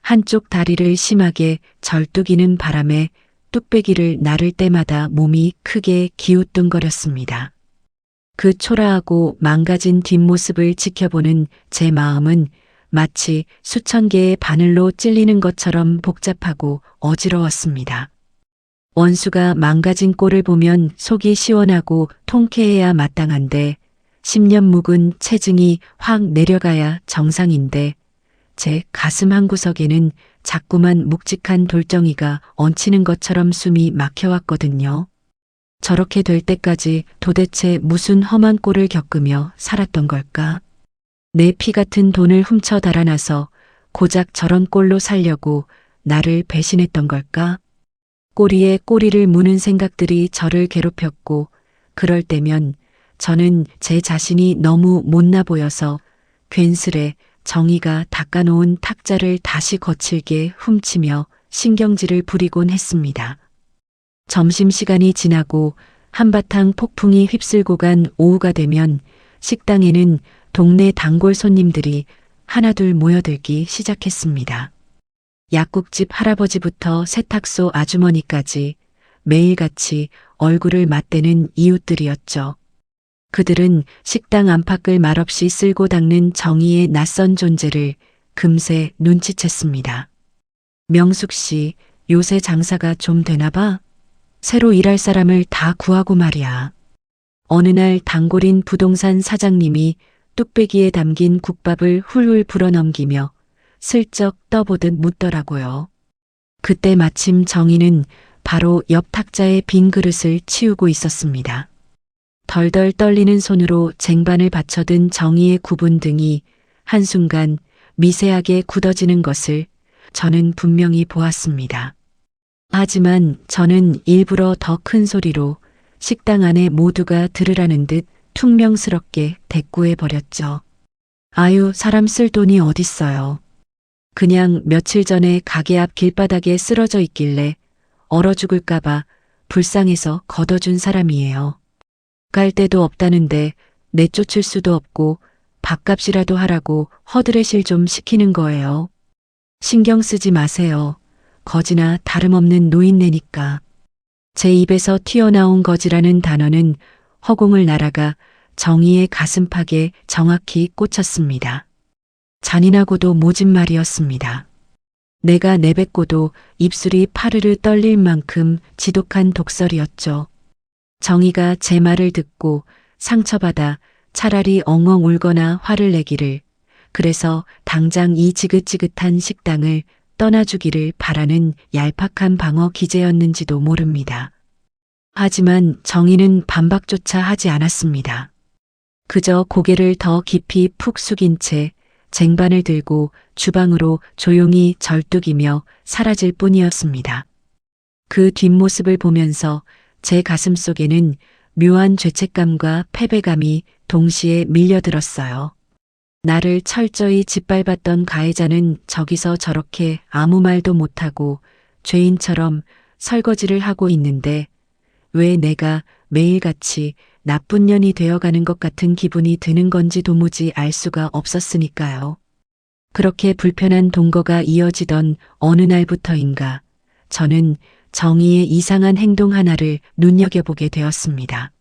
한쪽 다리를 심하게 절뚝이는 바람에 뚝배기를 나를 때마다 몸이 크게 기우뚱거렸습니다. 그 초라하고 망가진 뒷모습을 지켜보는 제 마음은 마치 수천 개의 바늘로 찔리는 것처럼 복잡하고 어지러웠습니다. 원수가 망가진 꼴을 보면 속이 시원하고 통쾌해야 마땅한데 10년 묵은 체증이 확 내려가야 정상인데 제 가슴 한구석에는 자꾸만 묵직한 돌덩이가 얹히는 것처럼 숨이 막혀왔거든요. 저렇게 될 때까지 도대체 무슨 험한 꼴을 겪으며 살았던 걸까? 내 피 같은 돈을 훔쳐 달아나서 고작 저런 꼴로 살려고 나를 배신했던 걸까? 꼬리에 꼬리를 무는 생각들이 저를 괴롭혔고 그럴 때면 저는 제 자신이 너무 못나 보여서 괜스레 정의가 닦아놓은 탁자를 다시 거칠게 훔치며 신경질을 부리곤 했습니다. 점심시간이 지나고 한바탕 폭풍이 휩쓸고 간 오후가 되면 식당에는 동네 단골 손님들이 하나둘 모여들기 시작했습니다. 약국집 할아버지부터 세탁소 아주머니까지 매일같이 얼굴을 맞대는 이웃들이었죠. 그들은 식당 안팎을 말없이 쓸고 닦는 정의의 낯선 존재를 금세 눈치챘습니다. 명숙 씨, 요새 장사가 좀 되나 봐? 새로 일할 사람을 다 구하고 말이야. 어느 날 단골인 부동산 사장님이 뚝배기에 담긴 국밥을 훌훌 불어넘기며 슬쩍 떠보듯 묻더라고요. 그때 마침 정희는 바로 옆 탁자의 빈 그릇을 치우고 있었습니다. 덜덜 떨리는 손으로 쟁반을 받쳐든 정희의 굽은 등이 한순간 미세하게 굳어지는 것을 저는 분명히 보았습니다. 하지만 저는 일부러 더 큰 소리로 식당 안에 모두가 들으라는 듯 퉁명스럽게 대꾸해버렸죠. 아유, 사람 쓸 돈이 어딨어요. 그냥 며칠 전에 가게 앞 길바닥에 쓰러져 있길래 얼어 죽을까봐 불쌍해서 걷어준 사람이에요. 갈 데도 없다는데 내쫓을 수도 없고 밥값이라도 하라고 허드렛일 좀 시키는 거예요. 신경 쓰지 마세요. 거지나 다름없는 노인네니까. 제 입에서 튀어나온 거지라는 단어는 허공을 날아가 정희의 가슴팍에 정확히 꽂혔습니다. 잔인하고도 모진 말이었습니다. 내가 내뱉고도 입술이 파르르 떨릴 만큼 지독한 독설이었죠. 정희가 제 말을 듣고 상처받아 차라리 엉엉 울거나 화를 내기를, 그래서 당장 이 지긋지긋한 식당을 떠나주기를 바라는 얄팍한 방어 기제였는지도 모릅니다. 하지만 정희는 반박조차 하지 않았습니다. 그저 고개를 더 깊이 푹 숙인 채 쟁반을 들고 주방으로 조용히 절뚝이며 사라질 뿐이었습니다. 그 뒷모습을 보면서 제 가슴속에는 묘한 죄책감과 패배감이 동시에 밀려들었어요. 나를 철저히 짓밟았던 가해자는 저기서 저렇게 아무 말도 못하고 죄인처럼 설거지를 하고 있는데 왜 내가 매일같이 나쁜 년이 되어가는 것 같은 기분이 드는 건지 도무지 알 수가 없었으니까요. 그렇게 불편한 동거가 이어지던 어느 날부터인가 저는 정희의 이상한 행동 하나를 눈여겨보게 되었습니다.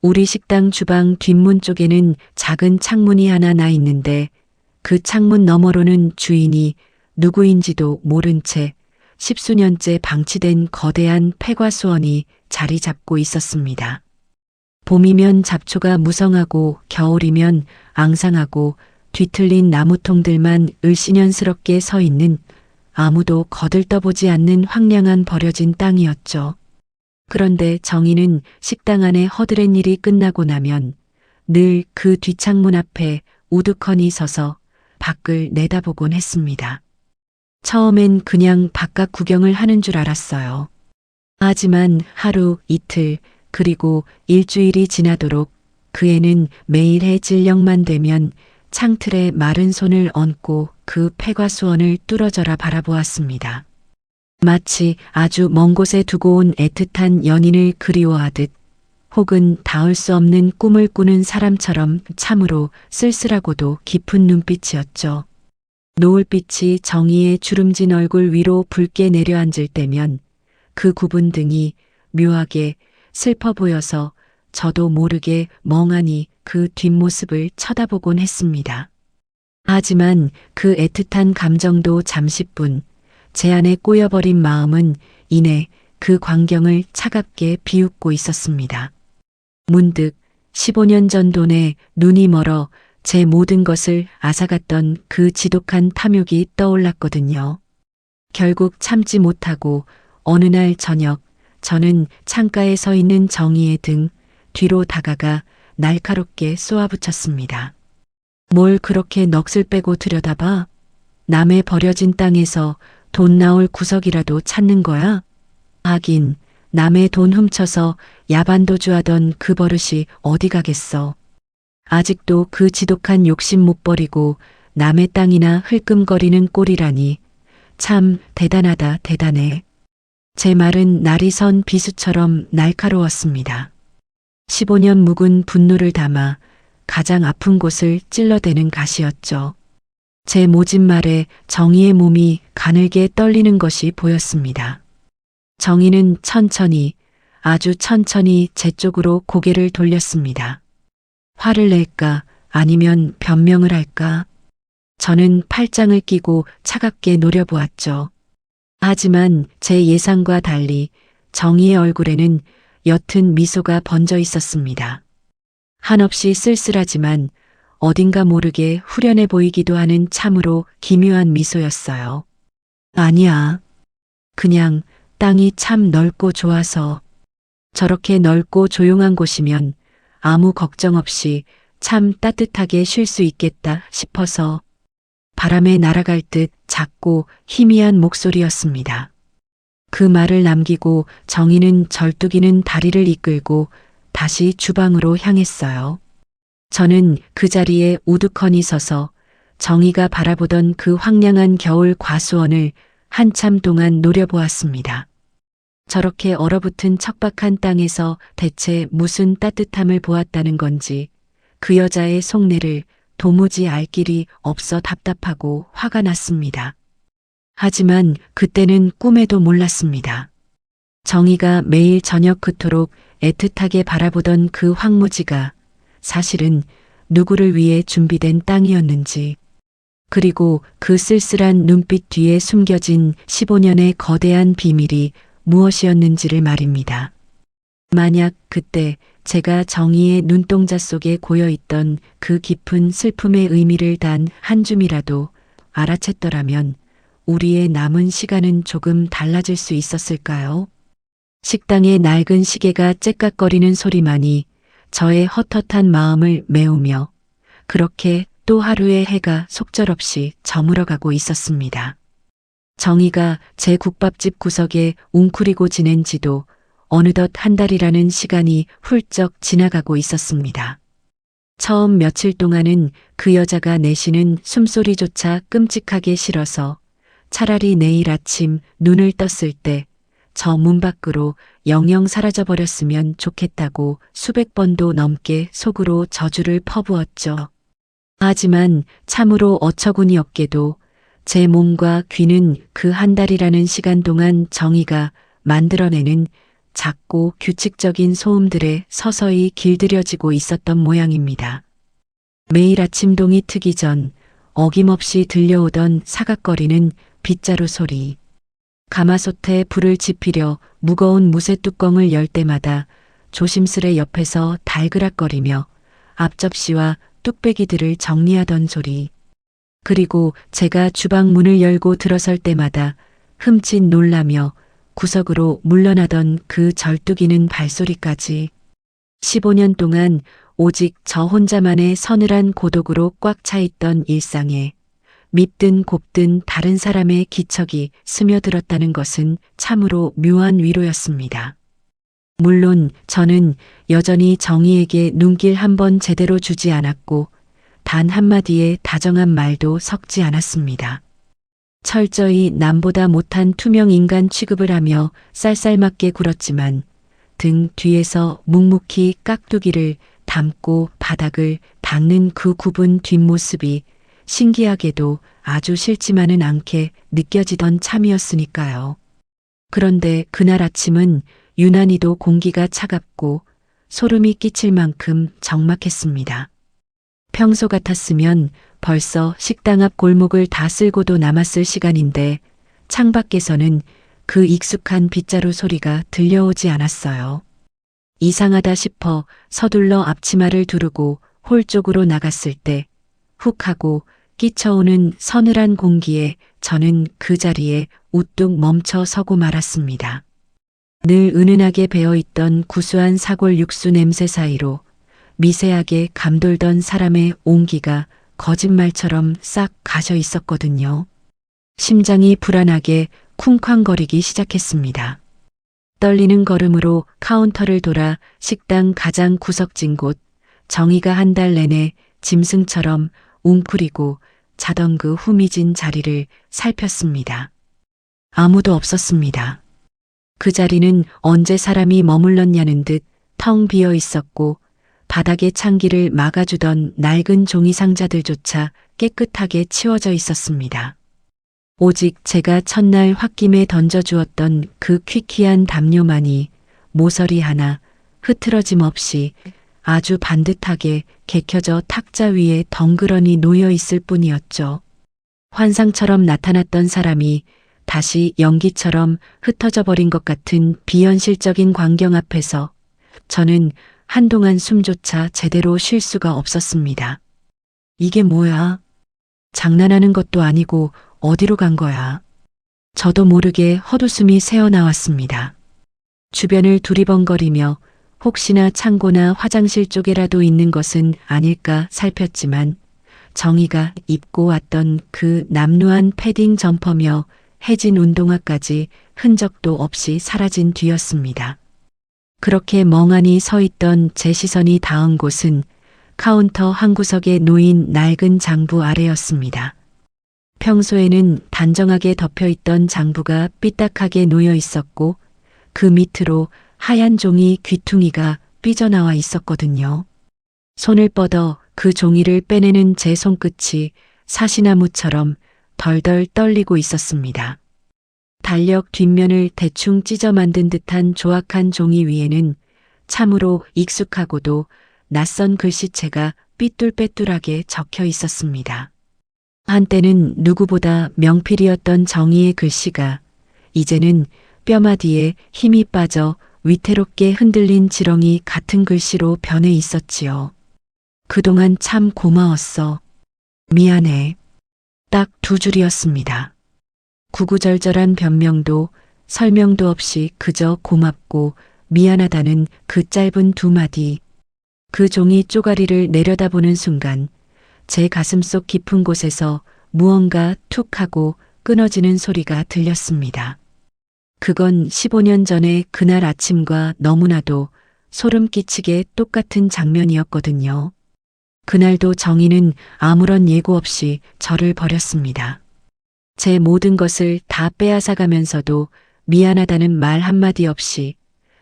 우리 식당 주방 뒷문 쪽에는 작은 창문이 하나 나 있는데 그 창문 너머로는 주인이 누구인지도 모른 채 십수년째 방치된 거대한 폐과수원이 자리 잡고 있었습니다. 봄이면 잡초가 무성하고 겨울이면 앙상하고 뒤틀린 나무통들만 을씨년스럽게 서 있는 아무도 거들떠보지 않는 황량한 버려진 땅이었죠. 그런데 정희는 식당 안에 허드렛 일이 끝나고 나면 늘 그 뒷창문 앞에 우두커니 서서 밖을 내다보곤 했습니다. 처음엔 그냥 바깥 구경을 하는 줄 알았어요. 하지만 하루, 이틀, 그리고 일주일이 지나도록 그 애는 매일 해질녘만 되면 창틀에 마른 손을 얹고 그 폐과수원을 뚫어져라 바라보았습니다. 마치 아주 먼 곳에 두고 온 애틋한 연인을 그리워하듯 혹은 닿을 수 없는 꿈을 꾸는 사람처럼 참으로 쓸쓸하고도 깊은 눈빛이었죠. 노을빛이 정희의 주름진 얼굴 위로 붉게 내려앉을 때면 그 굽은 등이 묘하게 슬퍼 보여서 저도 모르게 멍하니 그 뒷모습을 쳐다보곤 했습니다. 하지만 그 애틋한 감정도 잠시뿐 제 안에 꼬여버린 마음은 이내 그 광경을 차갑게 비웃고 있었습니다. 문득 15년 전 돈에 눈이 멀어 제 모든 것을 앗아갔던 그 지독한 탐욕이 떠올랐거든요. 결국 참지 못하고 어느 날 저녁 저는 창가에 서 있는 정희의 등 뒤로 다가가 날카롭게 쏘아붙였습니다. 뭘 그렇게 넋을 빼고 들여다봐? 남의 버려진 땅에서 돈 나올 구석이라도 찾는 거야? 하긴 남의 돈 훔쳐서 야반도주하던 그 버릇이 어디 가겠어. 아직도 그 지독한 욕심 못 버리고 남의 땅이나 흘끔거리는 꼴이라니 참 대단하다 대단해. 제 말은 날이 선 비수처럼 날카로웠습니다. 15년 묵은 분노를 담아 가장 아픈 곳을 찔러대는 가시였죠. 제 모진 말에 정희의 몸이 가늘게 떨리는 것이 보였습니다. 정희는 천천히, 아주 천천히 제 쪽으로 고개를 돌렸습니다. 화를 낼까 아니면 변명을 할까? 저는 팔짱을 끼고 차갑게 노려보았죠. 하지만 제 예상과 달리 정희의 얼굴에는 옅은 미소가 번져 있었습니다. 한없이 쓸쓸하지만 어딘가 모르게 후련해 보이기도 하는 참으로 기묘한 미소였어요. 아니야. 그냥 땅이 참 넓고 좋아서. 저렇게 넓고 조용한 곳이면 아무 걱정 없이 참 따뜻하게 쉴 수 있겠다 싶어서. 바람에 날아갈 듯 작고 희미한 목소리였습니다. 그 말을 남기고 정희는 절뚝이는 다리를 이끌고 다시 주방으로 향했어요. 저는 그 자리에 우두커니 서서 정희가 바라보던 그 황량한 겨울 과수원을 한참 동안 노려보았습니다. 저렇게 얼어붙은 척박한 땅에서 대체 무슨 따뜻함을 보았다는 건지 그 여자의 속내를 도무지 알 길이 없어 답답하고 화가 났습니다. 하지만 그때는 꿈에도 몰랐습니다. 정희가 매일 저녁 그토록 애틋하게 바라보던 그 황무지가 사실은 누구를 위해 준비된 땅이었는지, 그리고 그 쓸쓸한 눈빛 뒤에 숨겨진 15년의 거대한 비밀이 무엇이었는지를 말입니다. 만약 그때 제가 정희의 눈동자 속에 고여있던 그 깊은 슬픔의 의미를 단 한 줌이라도 알아챘더라면 우리의 남은 시간은 조금 달라질 수 있었을까요? 식당의 낡은 시계가 째깍거리는 소리만이 저의 헛헛한 마음을 메우며 그렇게 또 하루의 해가 속절없이 저물어가고 있었습니다. 정희가 제 국밥집 구석에 웅크리고 지낸 지도 어느덧 한 달이라는 시간이 훌쩍 지나가고 있었습니다. 처음 며칠 동안은 그 여자가 내쉬는 숨소리조차 끔찍하게 싫어서 차라리 내일 아침 눈을 떴을 때 저 문 밖으로 영영 사라져버렸으면 좋겠다고 수백 번도 넘게 속으로 저주를 퍼부었죠. 하지만 참으로 어처구니 없게도 제 몸과 귀는 그 한 달이라는 시간 동안 정희가 만들어내는 작고 규칙적인 소음들에 서서히 길들여지고 있었던 모양입니다. 매일 아침 동이 트기 전 어김없이 들려오던 사각거리는 빗자루 소리, 가마솥에 불을 지피려 무거운 무쇠 뚜껑을 열 때마다 조심스레 옆에서 달그락거리며 앞접시와 뚝배기들을 정리하던 소리, 그리고 제가 주방 문을 열고 들어설 때마다 흠칫 놀라며 구석으로 물러나던 그 절뚝이는 발소리까지 15년 동안 오직 저 혼자만의 서늘한 고독으로 꽉 차 있던 일상에 밉든 곱든 다른 사람의 기척이 스며들었다는 것은 참으로 묘한 위로였습니다. 물론 저는 여전히 정희에게 눈길 한 번 제대로 주지 않았고 단 한마디의 다정한 말도 섞지 않았습니다. 철저히 남보다 못한 투명 인간 취급을 하며 쌀쌀맞게 굴었지만 등 뒤에서 묵묵히 깍두기를 담고 바닥을 닦는 그 굽은 뒷모습이 신기하게도 아주 싫지만은 않게 느껴지던 참이었으니까요. 그런데 그날 아침은 유난히도 공기가 차갑고 소름이 끼칠 만큼 적막했습니다. 평소 같았으면 벌써 식당 앞 골목을 다 쓸고도 남았을 시간인데 창밖에서는 그 익숙한 빗자루 소리가 들려오지 않았어요. 이상하다 싶어 서둘러 앞치마를 두르고 홀 쪽으로 나갔을 때 훅 하고 끼쳐오는 서늘한 공기에 저는 그 자리에 우뚝 멈춰 서고 말았습니다. 늘 은은하게 배어있던 구수한 사골 육수 냄새 사이로 미세하게 감돌던 사람의 온기가 거짓말처럼 싹 가셔 있었거든요. 심장이 불안하게 쿵쾅거리기 시작했습니다. 떨리는 걸음으로 카운터를 돌아 식당 가장 구석진 곳, 정희가 한 달 내내 짐승처럼 웅크리고 자던 그 후미진 자리를 살폈습니다. 아무도 없었습니다. 그 자리는 언제 사람이 머물렀냐는 듯 텅 비어 있었고 바닥에 찬기를 막아주던 낡은 종이 상자들조차 깨끗하게 치워져 있었습니다. 오직 제가 첫날 홧김에 던져주었던 그 퀴퀴한 담요만이 모서리 하나 흐트러짐 없이 아주 반듯하게 개켜져 탁자 위에 덩그러니 놓여 있을 뿐이었죠. 환상처럼 나타났던 사람이 다시 연기처럼 흩어져 버린 것 같은 비현실적인 광경 앞에서 저는 한동안 숨조차 제대로 쉴 수가 없었습니다. 이게 뭐야? 장난하는 것도 아니고 어디로 간 거야? 저도 모르게 헛웃음이 새어나왔습니다. 주변을 두리번거리며 혹시나 창고나 화장실 쪽에라도 있는 것은 아닐까 살폈지만 정희가 입고 왔던 그 남루한 패딩 점퍼며 해진 운동화까지 흔적도 없이 사라진 뒤였습니다. 그렇게 멍하니 서 있던 제 시선이 닿은 곳은 카운터 한 구석에 놓인 낡은 장부 아래였습니다. 평소에는 단정하게 덮여있던 장부가 삐딱하게 놓여 있었고 그 밑으로 하얀 종이 귀퉁이가 삐져나와 있었거든요. 손을 뻗어 그 종이를 빼내는 제 손끝이 사시나무처럼 덜덜 떨리고 있었습니다. 달력 뒷면을 대충 찢어 만든 듯한 조악한 종이 위에는 참으로 익숙하고도 낯선 글씨체가 삐뚤빼뚤하게 적혀 있었습니다. 한때는 누구보다 명필이었던 정희의 글씨가 이제는 뼈마디에 힘이 빠져 위태롭게 흔들린 지렁이 같은 글씨로 변해 있었지요. 그동안 참 고마웠어. 미안해. 딱 두 줄이었습니다. 구구절절한 변명도 설명도 없이 그저 고맙고 미안하다는 그 짧은 두 마디. 그 종이 쪼가리를 내려다보는 순간 제 가슴속 깊은 곳에서 무언가 툭 하고 끊어지는 소리가 들렸습니다. 그건 15년 전의 그날 아침과 너무나도 소름 끼치게 똑같은 장면이었거든요. 그날도 정희는 아무런 예고 없이 저를 버렸습니다. 제 모든 것을 다 빼앗아가면서도 미안하다는 말 한마디 없이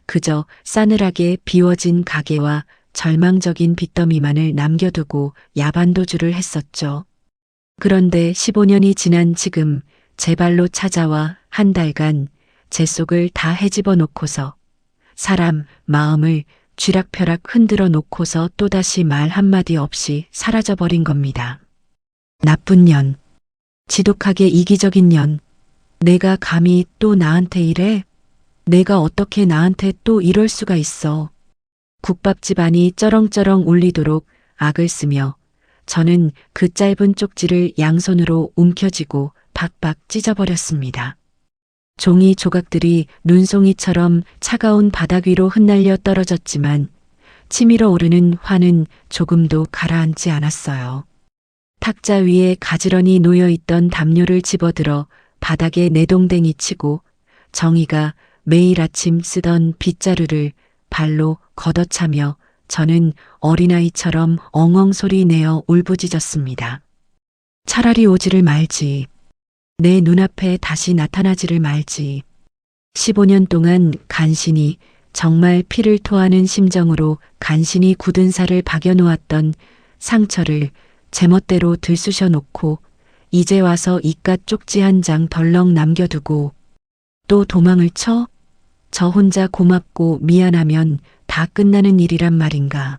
그저 싸늘하게 비워진 가게와 절망적인 빚더미만을 남겨두고 야반도주를 했었죠. 그런데 15년이 지난 지금 제 발로 찾아와 한 달간 제 속을 다 헤집어 놓고서 사람, 마음을 쥐락펴락 흔들어 놓고서 또다시 말 한마디 없이 사라져버린 겁니다. 나쁜 년, 지독하게 이기적인 년, 내가 감히 또 나한테 이래? 내가 어떻게 나한테 또 이럴 수가 있어. 국밥집 안이 쩌렁쩌렁 울리도록 악을 쓰며 저는 그 짧은 쪽지를 양손으로 움켜쥐고 박박 찢어버렸습니다. 종이 조각들이 눈송이처럼 차가운 바닥 위로 흩날려 떨어졌지만 치밀어 오르는 화는 조금도 가라앉지 않았어요. 탁자 위에 가지런히 놓여있던 담요를 집어들어 바닥에 내동댕이 치고 정희가 매일 아침 쓰던 빗자루를 발로 걷어차며 저는 어린아이처럼 엉엉 소리 내어 울부짖었습니다. 차라리 오지를 말지. 내 눈앞에 다시 나타나지를 말지. 15년 동안 간신히 정말 피를 토하는 심정으로 간신히 굳은 살을 박여놓았던 상처를 제멋대로 들쑤셔 놓고 이제 와서 이깟 쪽지 한 장 덜렁 남겨두고 또 도망을 쳐? 저 혼자 고맙고 미안하면 다 끝나는 일이란 말인가.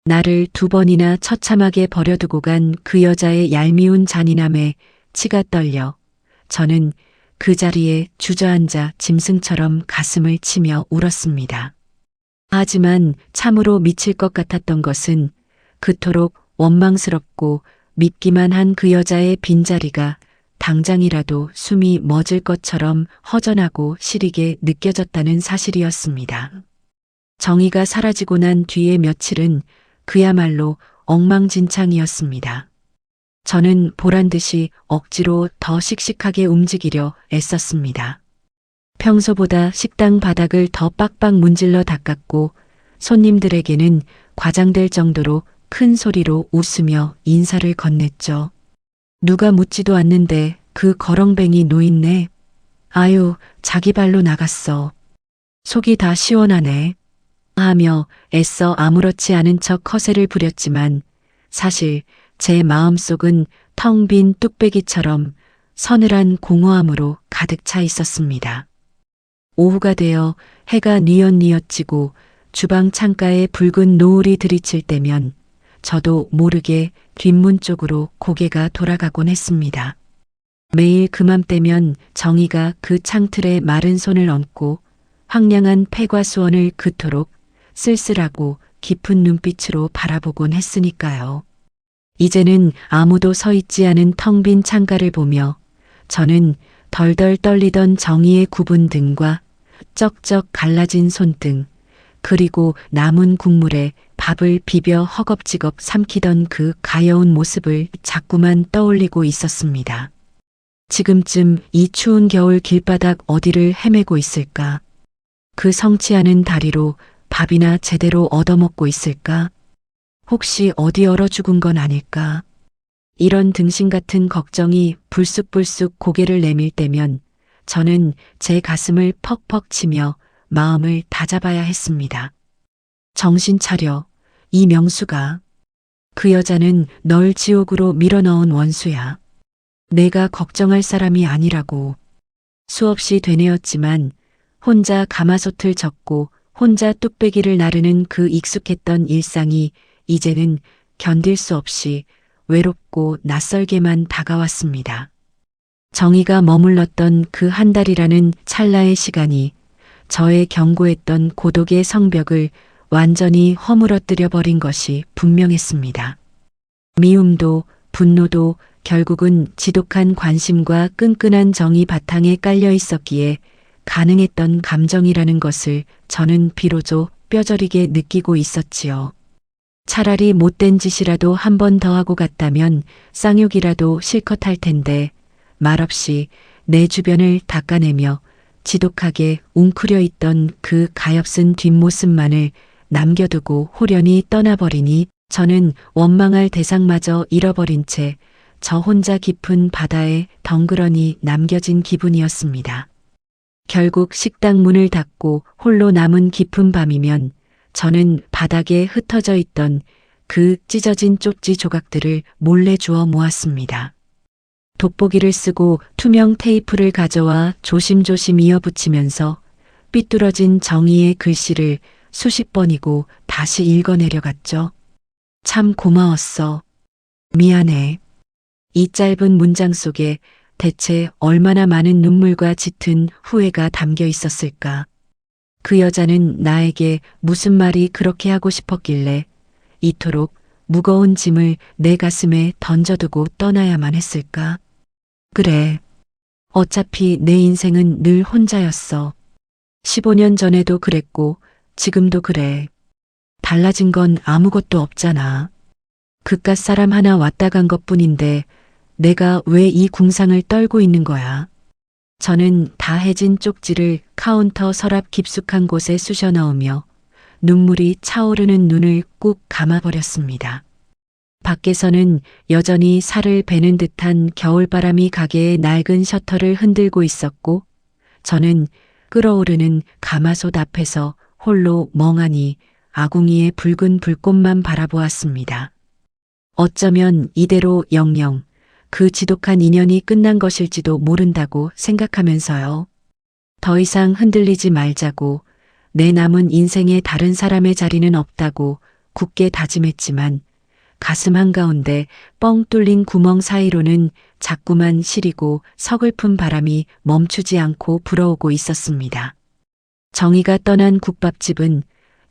나를 2번이나 처참하게 버려두고 간 그 여자의 얄미운 잔인함에 치가 떨려 저는 그 자리에 주저앉아 짐승처럼 가슴을 치며 울었습니다. 하지만 참으로 미칠 것 같았던 것은 그토록 원망스럽고 밉기만 한 그 여자의 빈자리가 당장이라도 숨이 멎을 것처럼 허전하고 시리게 느껴졌다는 사실이었습니다. 정희가 사라지고 난 뒤의 며칠은 그야말로 엉망진창이었습니다. 저는 보란듯이 억지로 더 씩씩하게 움직이려 애썼습니다. 평소보다 식당 바닥을 더 빡빡 문질러 닦았고 손님들에게는 과장될 정도로 큰 소리로 웃으며 인사를 건넸죠. 누가 묻지도 않는데 그 거렁뱅이 노인네. 아유, 자기 발로 나갔어. 속이 다 시원하네. 하며 애써 아무렇지 않은 척 허세를 부렸지만 사실 제 마음속은 텅 빈 뚝배기처럼 서늘한 공허함으로 가득 차 있었습니다. 오후가 되어 해가 뉘엿뉘엿 지고 주방 창가에 붉은 노을이 들이칠 때면 저도 모르게 뒷문 쪽으로 고개가 돌아가곤 했습니다. 매일 그맘때면 정희가 그 창틀에 마른 손을 얹고 황량한 폐과 수원을 그토록 쓸쓸하고 깊은 눈빛으로 바라보곤 했으니까요. 이제는 아무도 서 있지 않은 텅 빈 창가를 보며 저는 덜덜 떨리던 정희의 굽은 등과 쩍쩍 갈라진 손등, 그리고 남은 국물에 밥을 비벼 허겁지겁 삼키던 그 가여운 모습을 자꾸만 떠올리고 있었습니다. 지금쯤 이 추운 겨울 길바닥 어디를 헤매고 있을까? 그 성치 않은 다리로 밥이나 제대로 얻어먹고 있을까? 혹시 어디 얼어 죽은 건 아닐까? 이런 등신 같은 걱정이 불쑥불쑥 고개를 내밀 때면 저는 제 가슴을 퍽퍽 치며 마음을 다잡아야 했습니다. 정신 차려. 이 명수가. 그 여자는 널 지옥으로 밀어넣은 원수야. 내가 걱정할 사람이 아니라고. 수없이 되뇌었지만 혼자 가마솥을 젓고 혼자 뚝배기를 나르는 그 익숙했던 일상이 이제는 견딜 수 없이 외롭고 낯설게만 다가왔습니다. 정희가 머물렀던 그 한 달이라는 찰나의 시간이 저의 견고했던 고독의 성벽을 완전히 허물어뜨려 버린 것이 분명했습니다. 미움도 분노도 결국은 지독한 관심과 끈끈한 정이 바탕에 깔려 있었기에 가능했던 감정이라는 것을 저는 비로소 뼈저리게 느끼고 있었지요. 차라리 못된 짓이라도 한 번 더 하고 갔다면 쌍욕이라도 실컷 할 텐데 말없이 내 주변을 닦아내며 지독하게 웅크려 있던 그 가엾은 뒷모습만을 남겨두고 홀연히 떠나버리니 저는 원망할 대상마저 잃어버린 채 저 혼자 깊은 바다에 덩그러니 남겨진 기분이었습니다. 결국 식당 문을 닫고 홀로 남은 깊은 밤이면 저는 바닥에 흩어져 있던 그 찢어진 쪽지 조각들을 몰래 주워 모았습니다. 돋보기를 쓰고 투명 테이프를 가져와 조심조심 이어붙이면서 삐뚤어진 정의의 글씨를 수십 번이고 다시 읽어내려갔죠. 참 고마웠어. 미안해. 이 짧은 문장 속에 대체 얼마나 많은 눈물과 짙은 후회가 담겨 있었을까. 그 여자는 나에게 무슨 말이 그렇게 하고 싶었길래 이토록 무거운 짐을 내 가슴에 던져두고 떠나야만 했을까. 그래. 어차피 내 인생은 늘 혼자였어. 15년 전에도 그랬고 지금도 그래. 달라진 건 아무것도 없잖아. 그깟 사람 하나 왔다 간 것뿐인데 내가 왜 이 궁상을 떨고 있는 거야. 저는 다 해진 쪽지를 카운터 서랍 깊숙한 곳에 쑤셔 넣으며 눈물이 차오르는 눈을 꾹 감아버렸습니다. 밖에서는 여전히 살을 베는 듯한 겨울바람이 가게의 낡은 셔터를 흔들고 있었고 저는 끓어오르는 가마솥 앞에서 홀로 멍하니 아궁이의 붉은 불꽃만 바라보았습니다. 어쩌면 이대로 영영 그 지독한 인연이 끝난 것일지도 모른다고 생각하면서요. 더 이상 흔들리지 말자고 내 남은 인생에 다른 사람의 자리는 없다고 굳게 다짐했지만 가슴 한가운데 뻥 뚫린 구멍 사이로는 자꾸만 시리고 서글픈 바람이 멈추지 않고 불어오고 있었습니다. 정희가 떠난 국밥집은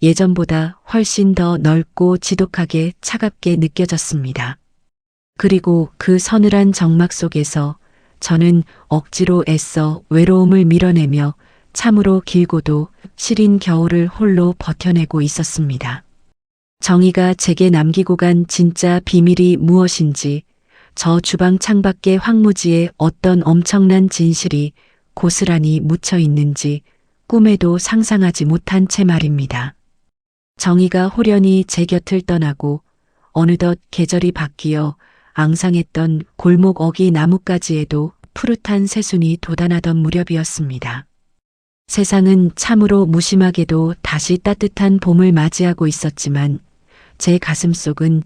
예전보다 훨씬 더 넓고 지독하게 차갑게 느껴졌습니다. 그리고 그 서늘한 정막 속에서 저는 억지로 애써 외로움을 밀어내며 참으로 길고도 시린 겨울을 홀로 버텨내고 있었습니다. 정희가 제게 남기고 간 진짜 비밀이 무엇인지 저 주방 창밖의 황무지에 어떤 엄청난 진실이 고스란히 묻혀 있는지 꿈에도 상상하지 못한 채 말입니다. 정희가 홀연히 제 곁을 떠나고 어느덧 계절이 바뀌어 앙상했던 골목 어기 나뭇가지에도 푸릇한 새순이 돋아나던 무렵이었습니다. 세상은 참으로 무심하게도 다시 따뜻한 봄을 맞이하고 있었지만 제 가슴속은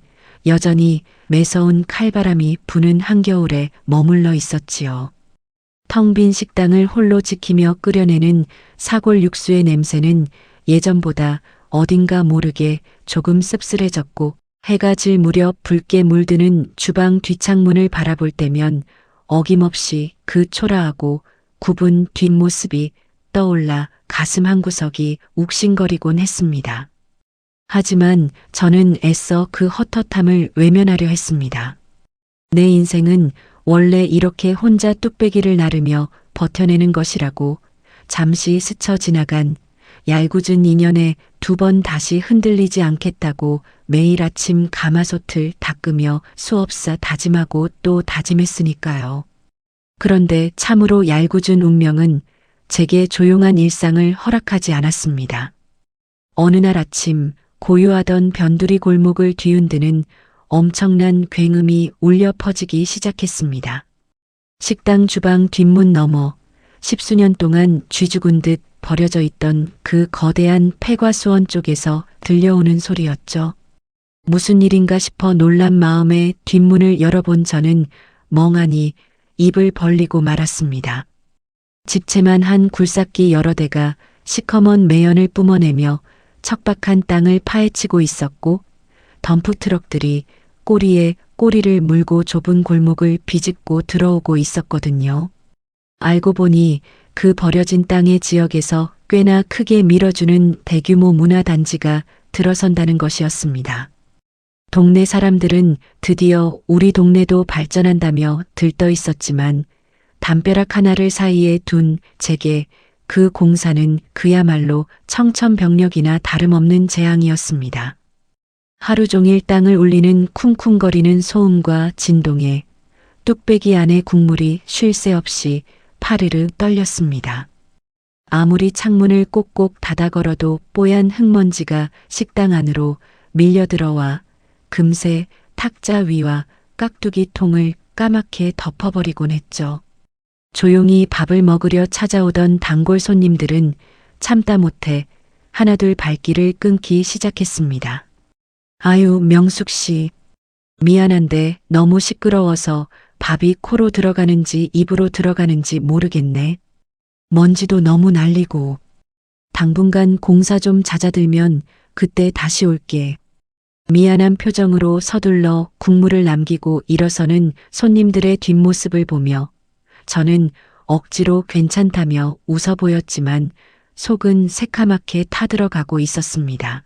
여전히 매서운 칼바람이 부는 한겨울에 머물러 있었지요. 텅 빈 식당을 홀로 지키며 끓여내는 사골 육수의 냄새는 예전보다 어딘가 모르게 조금 씁쓸해졌고 해가 질 무렵 붉게 물드는 주방 뒷창문을 바라볼 때면 어김없이 그 초라하고 굽은 뒷모습이 떠올라 가슴 한구석이 욱신거리곤 했습니다. 하지만 저는 애써 그 헛헛함을 외면하려 했습니다. 내 인생은 원래 이렇게 혼자 뚝배기를 나르며 버텨내는 것이라고 잠시 스쳐 지나간 얄궂은 인연에 두 번 다시 흔들리지 않겠다고 매일 아침 가마솥을 닦으며 수없이 다짐하고 또 다짐했으니까요. 그런데 참으로 얄궂은 운명은 제게 조용한 일상을 허락하지 않았습니다. 어느 날 아침 고요하던 변두리 골목을 뒤흔드는 엄청난 굉음이 울려 퍼지기 시작했습니다. 식당 주방 뒷문 너머 10수년 동안 쥐죽은 듯 버려져 있던 그 거대한 폐과수원 쪽에서 들려오는 소리였죠. 무슨 일인가 싶어 놀란 마음에 뒷문을 열어본 저는 멍하니 입을 벌리고 말았습니다. 집채만 한 굴삭기 여러 대가 시커먼 매연을 뿜어내며 척박한 땅을 파헤치고 있었고 덤프트럭들이 꼬리에 꼬리를 물고 좁은 골목을 비집고 들어오고 있었거든요. 알고 보니 그 버려진 땅의 지역에서 꽤나 크게 밀어주는 대규모 문화단지가 들어선다는 것이었습니다. 동네 사람들은 드디어 우리 동네도 발전한다며 들떠 있었지만 담벼락 하나를 사이에 둔 제게 그 공사는 그야말로 청천벽력이나 다름없는 재앙이었습니다. 하루 종일 땅을 울리는 쿵쿵거리는 소음과 진동에 뚝배기 안의 국물이 쉴 새 없이 파르르 떨렸습니다. 아무리 창문을 꼭꼭 닫아 걸어도 뽀얀 흙먼지가 식당 안으로 밀려들어와 금세 탁자 위와 깍두기 통을 까맣게 덮어버리곤 했죠. 조용히 밥을 먹으려 찾아오던 단골 손님들은 참다 못해 하나둘 발길을 끊기 시작했습니다. 아유, 명숙 씨. 미안한데 너무 시끄러워서 밥이 코로 들어가는지 입으로 들어가는지 모르겠네. 먼지도 너무 날리고. 당분간 공사 좀 잦아들면 그때 다시 올게. 미안한 표정으로 서둘러 국물을 남기고 일어서는 손님들의 뒷모습을 보며 저는 억지로 괜찮다며 웃어 보였지만 속은 새카맣게 타들어가고 있었습니다.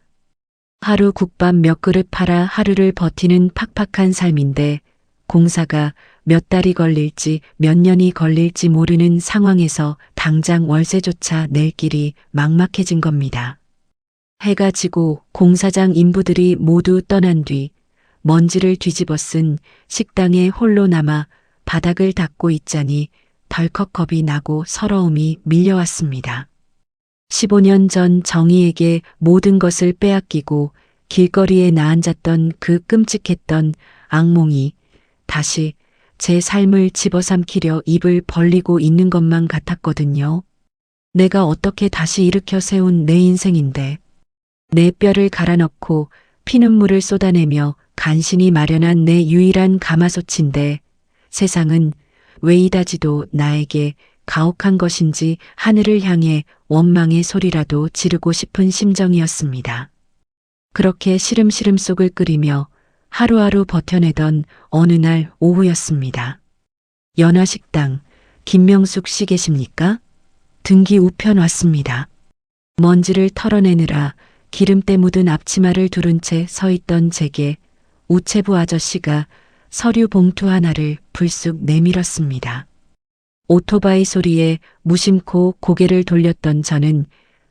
하루 국밥 몇 그릇 팔아 하루를 버티는 팍팍한 삶인데 공사가 몇 달이 걸릴지 몇 년이 걸릴지 모르는 상황에서 당장 월세조차 낼 길이 막막해진 겁니다. 해가 지고 공사장 인부들이 모두 떠난 뒤 먼지를 뒤집어 쓴 식당에 홀로 남아 바닥을 닦고 있자니 덜컥 겁이 나고 서러움이 밀려왔습니다. 15년 전 정희에게 모든 것을 빼앗기고 길거리에 나앉았던 그 끔찍했던 악몽이 다시 제 삶을 집어삼키려 입을 벌리고 있는 것만 같았거든요. 내가 어떻게 다시 일으켜 세운 내 인생인데 내 뼈를 갈아넣고 피눈물을 쏟아내며 간신히 마련한 내 유일한 가마솥인데 세상은 왜 이다지도 나에게 가혹한 것인지 하늘을 향해 원망의 소리라도 지르고 싶은 심정이었습니다. 그렇게 시름시름 속을 끓이며 하루하루 버텨내던 어느 날 오후였습니다. 연화식당, 김명숙 씨 계십니까? 등기 우편 왔습니다. 먼지를 털어내느라 기름때 묻은 앞치마를 두른 채 서 있던 제게 우체부 아저씨가 서류 봉투 하나를 불쑥 내밀었습니다. 오토바이 소리에 무심코 고개를 돌렸던 저는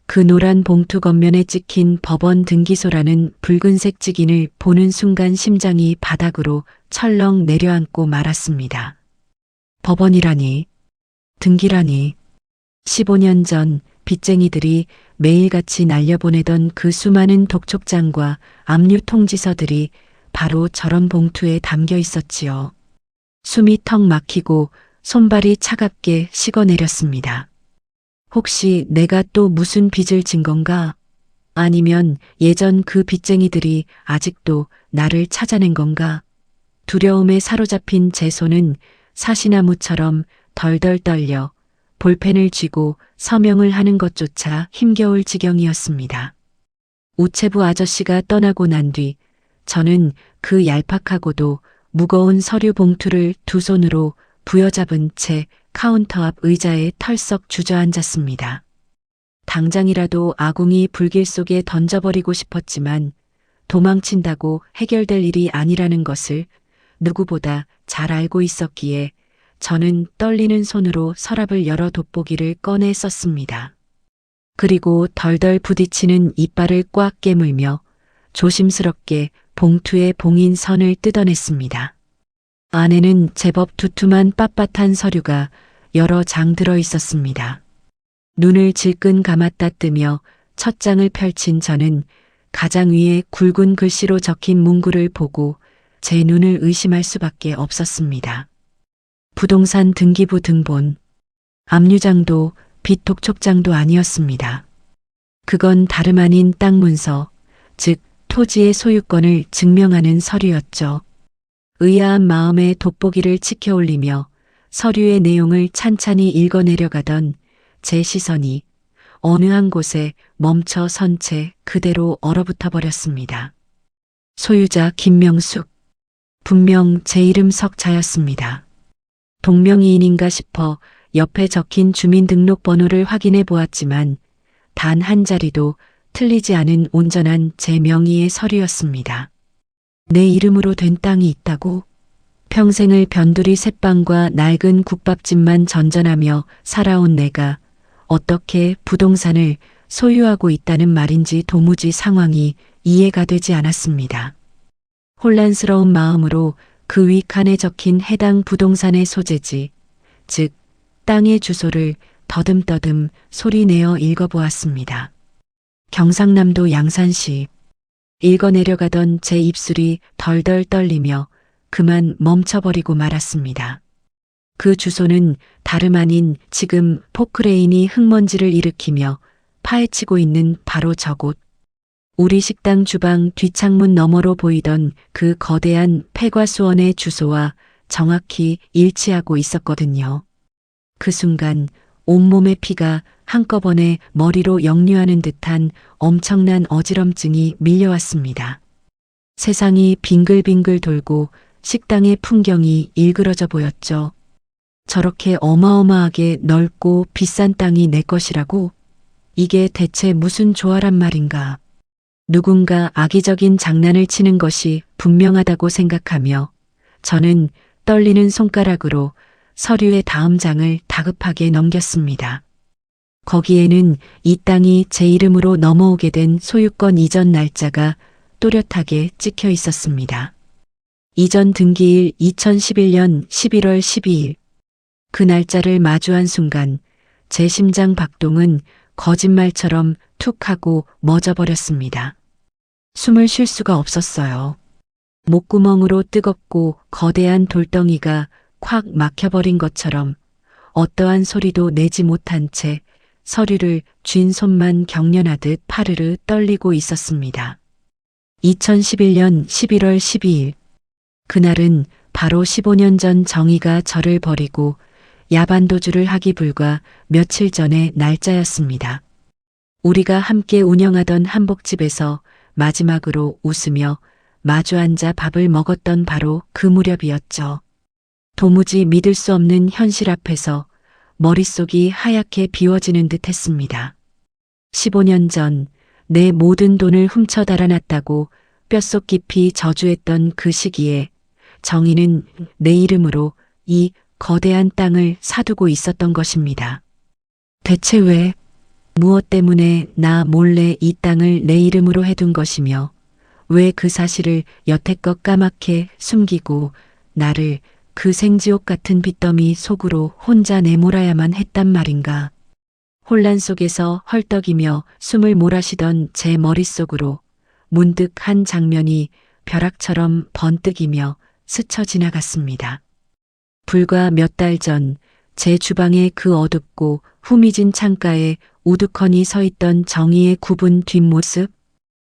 그 노란 봉투 겉면에 찍힌 법원 등기소라는 붉은색 직인을 보는 순간 심장이 바닥으로 철렁 내려앉고 말았습니다. 법원이라니, 등기라니, 15년 전 빚쟁이들이 매일같이 날려보내던 그 수많은 독촉장과 압류 통지서들이 바로 저런 봉투에 담겨 있었지요. 숨이 턱 막히고 손발이 차갑게 식어내렸습니다. 혹시 내가 또 무슨 빚을 진 건가? 아니면 예전 그 빚쟁이들이 아직도 나를 찾아낸 건가? 두려움에 사로잡힌 제 손은 사시나무처럼 덜덜 떨려 볼펜을 쥐고 서명을 하는 것조차 힘겨울 지경이었습니다. 우체부 아저씨가 떠나고 난 뒤 저는 그 얄팍하고도 무거운 서류 봉투를 두 손으로 부여잡은 채 카운터 앞 의자에 털썩 주저앉았습니다. 당장이라도 아궁이 불길 속에 던져버리고 싶었지만 도망친다고 해결될 일이 아니라는 것을 누구보다 잘 알고 있었기에 저는 떨리는 손으로 서랍을 열어 돋보기를 꺼내 썼습니다. 그리고 덜덜 부딪히는 이빨을 꽉 깨물며 조심스럽게 봉투의 봉인 선을 뜯어냈습니다. 안에는 제법 두툼한 빳빳한 서류가 여러 장 들어 있었습니다. 눈을 질끈 감았다 뜨며 첫 장을 펼친 저는 가장 위에 굵은 글씨로 적힌 문구를 보고 제 눈을 의심할 수밖에 없었습니다. 부동산 등기부 등본. 압류장도 빚 독촉장도 아니었습니다. 그건 다름 아닌 땅 문서, 즉 토지의 소유권을 증명하는 서류였죠. 의아한 마음에 돋보기를 치켜 올리며 서류의 내용을 찬찬히 읽어내려가던 제 시선이 어느 한 곳에 멈춰 선 채 그대로 얼어붙어 버렸습니다. 소유자 김명숙. 분명 제 이름 석자였습니다. 동명이인인가 싶어 옆에 적힌 주민등록번호를 확인해 보았지만 단 한 자리도 틀리지 않은 온전한 제 명의의 서류였습니다. 내 이름으로 된 땅이 있다고? 평생을 변두리 셋방과 낡은 국밥집만 전전하며 살아온 내가 어떻게 부동산을 소유하고 있다는 말인지 도무지 상황이 이해가 되지 않았습니다. 혼란스러운 마음으로 그 윗칸에 적힌 해당 부동산의 소재지, 즉 땅의 주소를 더듬더듬 소리내어 읽어보았습니다. 경상남도 양산시. 읽어내려가던 제 입술이 덜덜 떨리며 그만 멈춰버리고 말았습니다. 그 주소는 다름 아닌 지금 포크레인이 흙먼지를 일으키며 파헤치고 있는 바로 저곳. 우리 식당 주방 뒷창문 너머로 보이던 그 거대한 폐과수원의 주소와 정확히 일치하고 있었거든요. 그 순간 온몸의 피가 한꺼번에 머리로 역류하는 듯한 엄청난 어지럼증이 밀려왔습니다. 세상이 빙글빙글 돌고 식당의 풍경이 일그러져 보였죠. 저렇게 어마어마하게 넓고 비싼 땅이 내 것이라고? 이게 대체 무슨 조화란 말인가? 누군가 악의적인 장난을 치는 것이 분명하다고 생각하며 저는 떨리는 손가락으로 서류의 다음 장을 다급하게 넘겼습니다. 거기에는 이 땅이 제 이름으로 넘어오게 된 소유권 이전 날짜가 또렷하게 찍혀 있었습니다. 이전 등기일 2011년 11월 12일. 그 날짜를 마주한 순간 제 심장 박동은 거짓말처럼 툭 하고 멎어버렸습니다. 숨을 쉴 수가 없었어요. 목구멍으로 뜨겁고 거대한 돌덩이가 콱 막혀버린 것처럼 어떠한 소리도 내지 못한 채 서류를 쥔 손만 경련하듯 파르르 떨리고 있었습니다. 2011년 11월 12일. 그날은 바로 15년 전 정희가 저를 버리고 야반도주를 하기 불과 며칠 전의 날짜였습니다. 우리가 함께 운영하던 한복집에서 마지막으로 웃으며 마주 앉아 밥을 먹었던 바로 그 무렵이었죠. 도무지 믿을 수 없는 현실 앞에서 머릿속이 하얗게 비워지는 듯 했습니다. 15년 전 내 모든 돈을 훔쳐 달아났다고 뼛속 깊이 저주했던 그 시기에 정희는 내 이름으로 이 거대한 땅을 사두고 있었던 것입니다. 대체 왜, 무엇 때문에 나 몰래 이 땅을 내 이름으로 해둔 것이며 왜 그 사실을 여태껏 까맣게 숨기고 나를 그 생지옥 같은 빚더미 속으로 혼자 내몰아야만 했단 말인가. 혼란 속에서 헐떡이며 숨을 몰아쉬던 제 머릿속으로 문득 한 장면이 벼락처럼 번뜩이며 스쳐 지나갔습니다. 불과 몇 달 전 제 주방의 그 어둡고 후미진 창가에 우두커니 서 있던 정희의 굽은 뒷모습.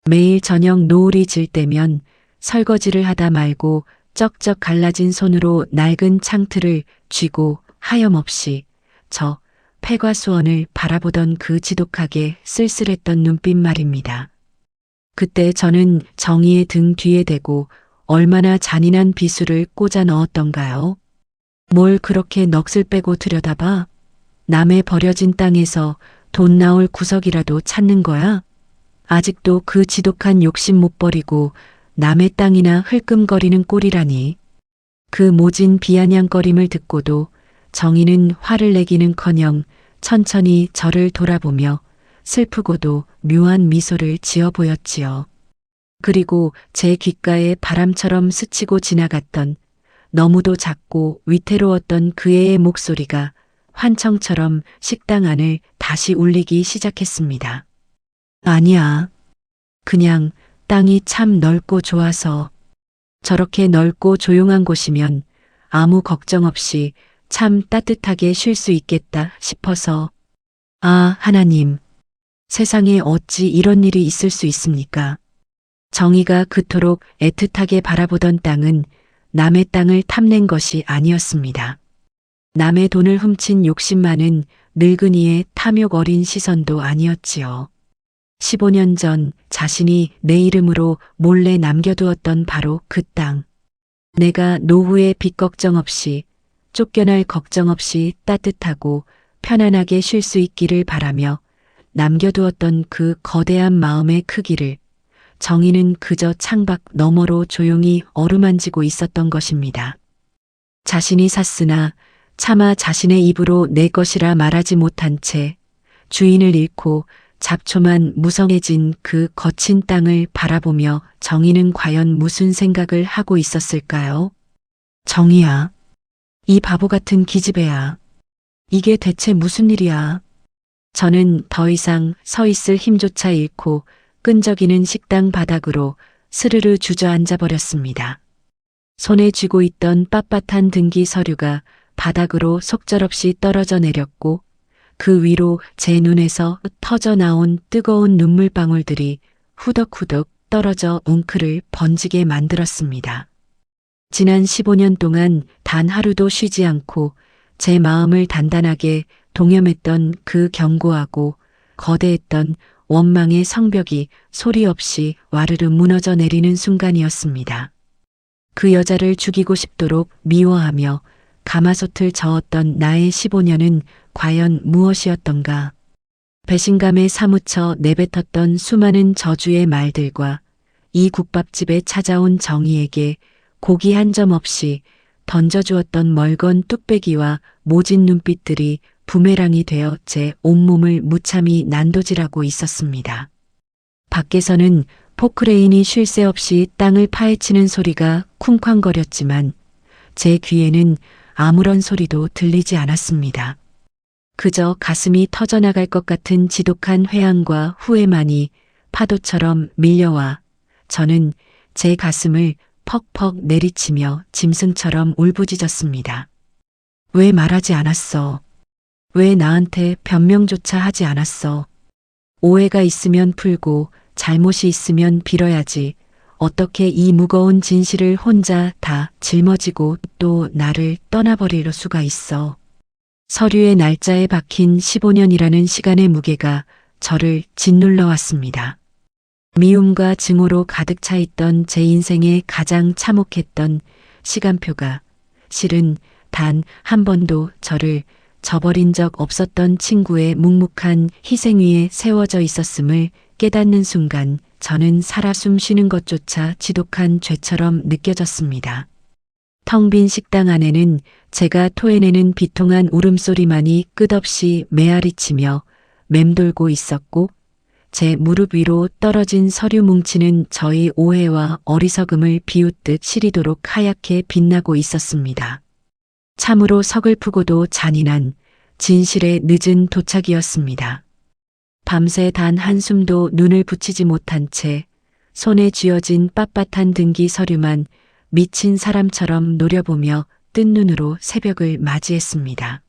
매일 저녁 노을이 질 때면 설거지를 하다 말고 쩍쩍 갈라진 손으로 낡은 창틀을 쥐고 하염없이 저 폐과수원을 바라보던 그 지독하게 쓸쓸했던 눈빛 말입니다. 그때 저는 정희의 등 뒤에 대고 얼마나 잔인한 비수를 꽂아 넣었던가요? 뭘 그렇게 넋을 빼고 들여다봐? 남의 버려진 땅에서 돈 나올 구석이라도 찾는 거야? 아직도 그 지독한 욕심 못 버리고 남의 땅이나 흘끔거리는 꼴이라니. 그 모진 비아냥거림을 듣고도 정희는 화를 내기는커녕 천천히 저를 돌아보며 슬프고도 묘한 미소를 지어 보였지요. 그리고 제 귓가에 바람처럼 스치고 지나갔던 너무도 작고 위태로웠던 그 애의 목소리가 환청처럼 식당 안을 다시 울리기 시작했습니다. 아니야. 그냥 땅이 참 넓고 좋아서. 저렇게 넓고 조용한 곳이면 아무 걱정 없이 참 따뜻하게 쉴 수 있겠다 싶어서. 아, 하나님. 세상에 어찌 이런 일이 있을 수 있습니까? 정희가 그토록 애틋하게 바라보던 땅은 남의 땅을 탐낸 것이 아니었습니다. 남의 돈을 훔친 욕심 많은 늙은이의 탐욕 어린 시선도 아니었지요. 15년 전 자신이 내 이름으로 몰래 남겨두었던 바로 그 땅. 내가 노후에 빚 걱정 없이 쫓겨날 걱정 없이 따뜻하고 편안하게 쉴 수 있기를 바라며 남겨두었던 그 거대한 마음의 크기를 정희는 그저 창밖 너머로 조용히 어루만지고 있었던 것입니다. 자신이 샀으나 차마 자신의 입으로 내 것이라 말하지 못한 채 주인을 잃고 잡초만 무성해진 그 거친 땅을 바라보며 정희는 과연 무슨 생각을 하고 있었을까요? 정희야, 이 바보 같은 기집애야. 이게 대체 무슨 일이야? 저는 더 이상 서 있을 힘조차 잃고 끈적이는 식당 바닥으로 스르르 주저앉아 버렸습니다. 손에 쥐고 있던 빳빳한 등기 서류가 바닥으로 속절없이 떨어져 내렸고 그 위로 제 눈에서 터져 나온 뜨거운 눈물방울들이 후덕후덕 떨어져 웅크를 번지게 만들었습니다. 지난 15년 동안 단 하루도 쉬지 않고 제 마음을 단단하게 동염했던 그 견고하고 거대했던 원망의 성벽이 소리 없이 와르르 무너져 내리는 순간이었습니다. 그 여자를 죽이고 싶도록 미워하며 가마솥을 저었던 나의 15년은 과연 무엇이었던가. 배신감에 사무쳐 내뱉었던 수많은 저주의 말들과 이 국밥집에 찾아온 정희에게 고기 한 점 없이 던져주었던 멀건 뚝배기와 모진 눈빛들이 부메랑이 되어 제 온몸을 무참히 난도질하고 있었습니다. 밖에서는 포크레인이 쉴 새 없이 땅을 파헤치는 소리가 쿵쾅거렸지만 제 귀에는 아무런 소리도 들리지 않았습니다. 그저 가슴이 터져나갈 것 같은 지독한 회한과 후회만이 파도처럼 밀려와 저는 제 가슴을 퍽퍽 내리치며 짐승처럼 울부짖었습니다. 왜 말하지 않았어? 왜 나한테 변명조차 하지 않았어? 오해가 있으면 풀고 잘못이 있으면 빌어야지. 어떻게 이 무거운 진실을 혼자 다 짊어지고 또 나를 떠나버릴 수가 있어. 서류의 날짜에 박힌 15년이라는 시간의 무게가 저를 짓눌러 왔습니다. 미움과 증오로 가득 차 있던 제 인생에 가장 참혹했던 시간표가 실은 단 한 번도 저를 저버린 적 없었던 친구의 묵묵한 희생 위에 세워져 있었음을 깨닫는 순간 저는 살아 숨 쉬는 것조차 지독한 죄처럼 느껴졌습니다. 텅 빈 식당 안에는 제가 토해내는 비통한 울음소리만이 끝없이 메아리치며 맴돌고 있었고 제 무릎 위로 떨어진 서류 뭉치는 저희 오해와 어리석음을 비웃듯 시리도록 하얗게 빛나고 있었습니다. 참으로 서글프고도 잔인한 진실의 늦은 도착이었습니다. 밤새 단 한숨도 눈을 붙이지 못한 채 손에 쥐어진 빳빳한 등기 서류만 미친 사람처럼 노려보며 뜬 눈으로 새벽을 맞이했습니다.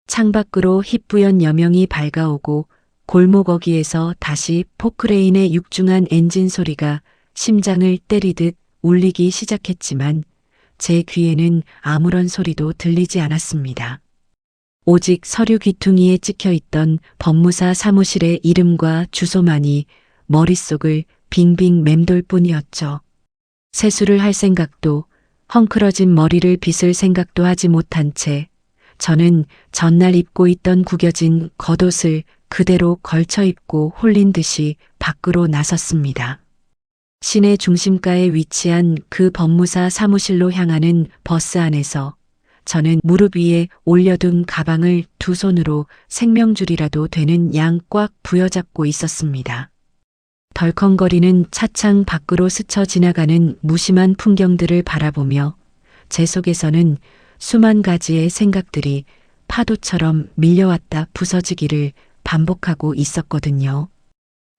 창밖으로 희뿌연 여명이 밝아오고 골목 어귀에서 다시 포크레인의 육중한 엔진 소리가 심장을 때리듯 울리기 시작했지만 제 귀에는 아무런 소리도 들리지 않았습니다. 오직 서류 귀퉁이에 찍혀있던 법무사 사무실의 이름과 주소만이 머릿속을 빙빙 맴돌 뿐이었죠. 세수를 할 생각도 헝클어진 머리를 빗을 생각도 하지 못한 채 저는 전날 입고 있던 구겨진 겉옷을 그대로 걸쳐 입고 홀린 듯이 밖으로 나섰습니다. 시내 중심가에 위치한 그 법무사 사무실로 향하는 버스 안에서 저는 무릎 위에 올려둔 가방을 두 손으로 생명줄이라도 되는 양 꽉 부여잡고 있었습니다. 덜컹거리는 차창 밖으로 스쳐 지나가는 무심한 풍경들을 바라보며 제 속에서는 수만 가지의 생각들이 파도처럼 밀려왔다 부서지기를 반복하고 있었거든요.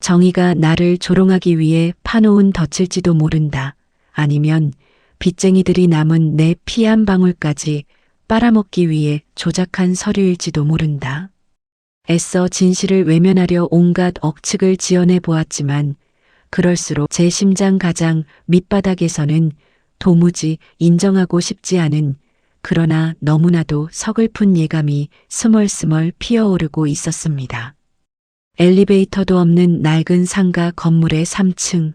정의가 나를 조롱하기 위해 파놓은 덫일지도 모른다. 아니면 빚쟁이들이 남은 내 피 한 방울까지 빨아먹기 위해 조작한 서류일지도 모른다. 애써 진실을 외면하려 온갖 억측을 지어내 보았지만 그럴수록 제 심장 가장 밑바닥에서는 도무지 인정하고 싶지 않은 그러나 너무나도 서글픈 예감이 스멀스멀 피어오르고 있었습니다. 엘리베이터도 없는 낡은 상가 건물의 3층.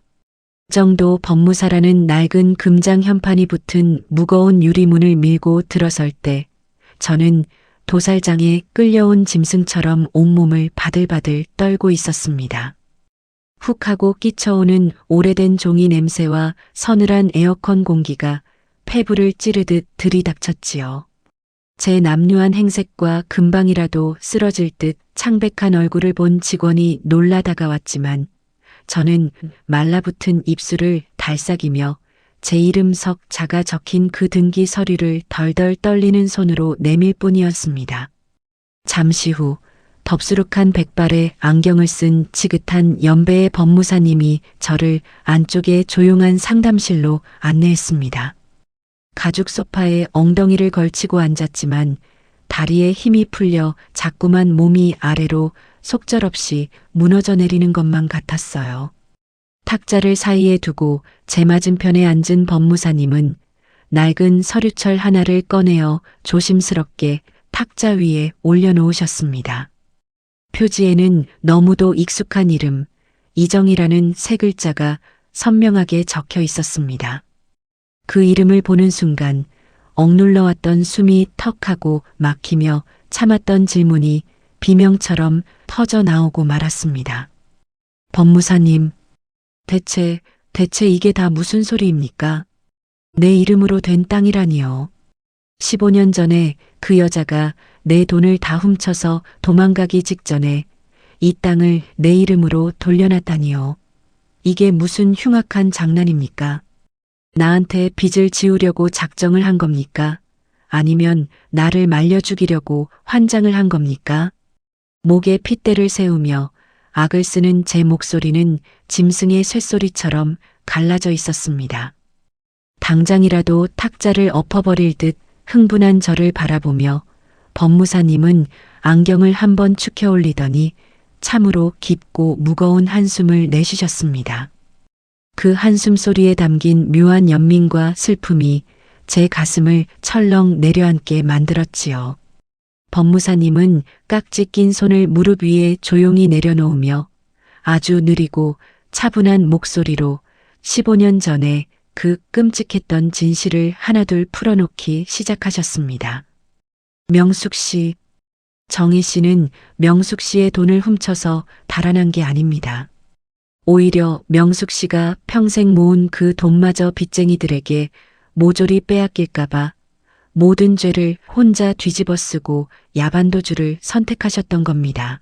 정도 법무사라는 낡은 금장 현판이 붙은 무거운 유리문을 밀고 들어설 때 저는 도살장에 끌려온 짐승처럼 온몸을 바들바들 떨고 있었습니다. 훅 하고 끼쳐오는 오래된 종이 냄새와 서늘한 에어컨 공기가 폐부를 찌르듯 들이닥쳤지요. 제 남루한 행색과 금방이라도 쓰러질 듯 창백한 얼굴을 본 직원이 놀라 다가왔지만 저는 말라붙은 입술을 달싹이며 제 이름 석자가 적힌 그 등기 서류를 덜덜 떨리는 손으로 내밀 뿐이었습니다. 잠시 후 덥수룩한 백발에 안경을 쓴 지긋한 연배의 법무사님이 저를 안쪽의 조용한 상담실로 안내했습니다. 가죽 소파에 엉덩이를 걸치고 앉았지만 다리에 힘이 풀려 자꾸만 몸이 아래로 속절없이 무너져 내리는 것만 같았어요. 탁자를 사이에 두고 제 맞은편에 앉은 법무사님은 낡은 서류철 하나를 꺼내어 조심스럽게 탁자 위에 올려놓으셨습니다. 표지에는 너무도 익숙한 이름, 이정이라는 세 글자가 선명하게 적혀 있었습니다. 그 이름을 보는 순간 억눌러왔던 숨이 턱하고 막히며 참았던 질문이 비명처럼 터져 나오고 말았습니다. 법무사님, 대체 이게 다 무슨 소리입니까? 내 이름으로 된 땅이라니요. 15년 전에 그 여자가 내 돈을 다 훔쳐서 도망가기 직전에 이 땅을 내 이름으로 돌려놨다니요. 이게 무슨 흉악한 장난입니까? 나한테 빚을 지우려고 작정을 한 겁니까? 아니면 나를 말려 죽이려고 환장을 한 겁니까? 목에 핏대를 세우며 악을 쓰는 제 목소리는 짐승의 쇳소리처럼 갈라져 있었습니다. 당장이라도 탁자를 엎어버릴 듯 흥분한 저를 바라보며 법무사님은 안경을 한번 축혀 올리더니 참으로 깊고 무거운 한숨을 내쉬셨습니다. 그 한숨 소리에 담긴 묘한 연민과 슬픔이 제 가슴을 철렁 내려앉게 만들었지요. 법무사님은 깍지 낀 손을 무릎 위에 조용히 내려놓으며 아주 느리고 차분한 목소리로 15년 전에 그 끔찍했던 진실을 하나둘 풀어놓기 시작하셨습니다. 명숙 씨, 정희 씨는 명숙 씨의 돈을 훔쳐서 달아난 게 아닙니다. 오히려 명숙 씨가 평생 모은 그 돈마저 빚쟁이들에게 모조리 빼앗길까봐 모든 죄를 혼자 뒤집어 쓰고 야반도주를 선택하셨던 겁니다.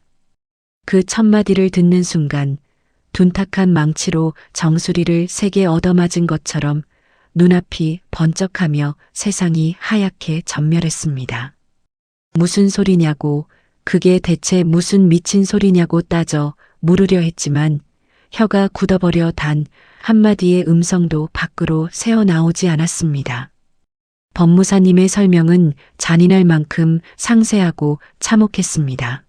그 첫마디를 듣는 순간 둔탁한 망치로 정수리를 세게 얻어맞은 것처럼 눈앞이 번쩍하며 세상이 하얗게 전멸했습니다. 무슨 소리냐고, 그게 대체 무슨 미친 소리냐고 따져 물으려 했지만 혀가 굳어버려 단 한마디의 음성도 밖으로 새어나오지 않았습니다. 법무사님의 설명은 잔인할 만큼 상세하고 참혹했습니다.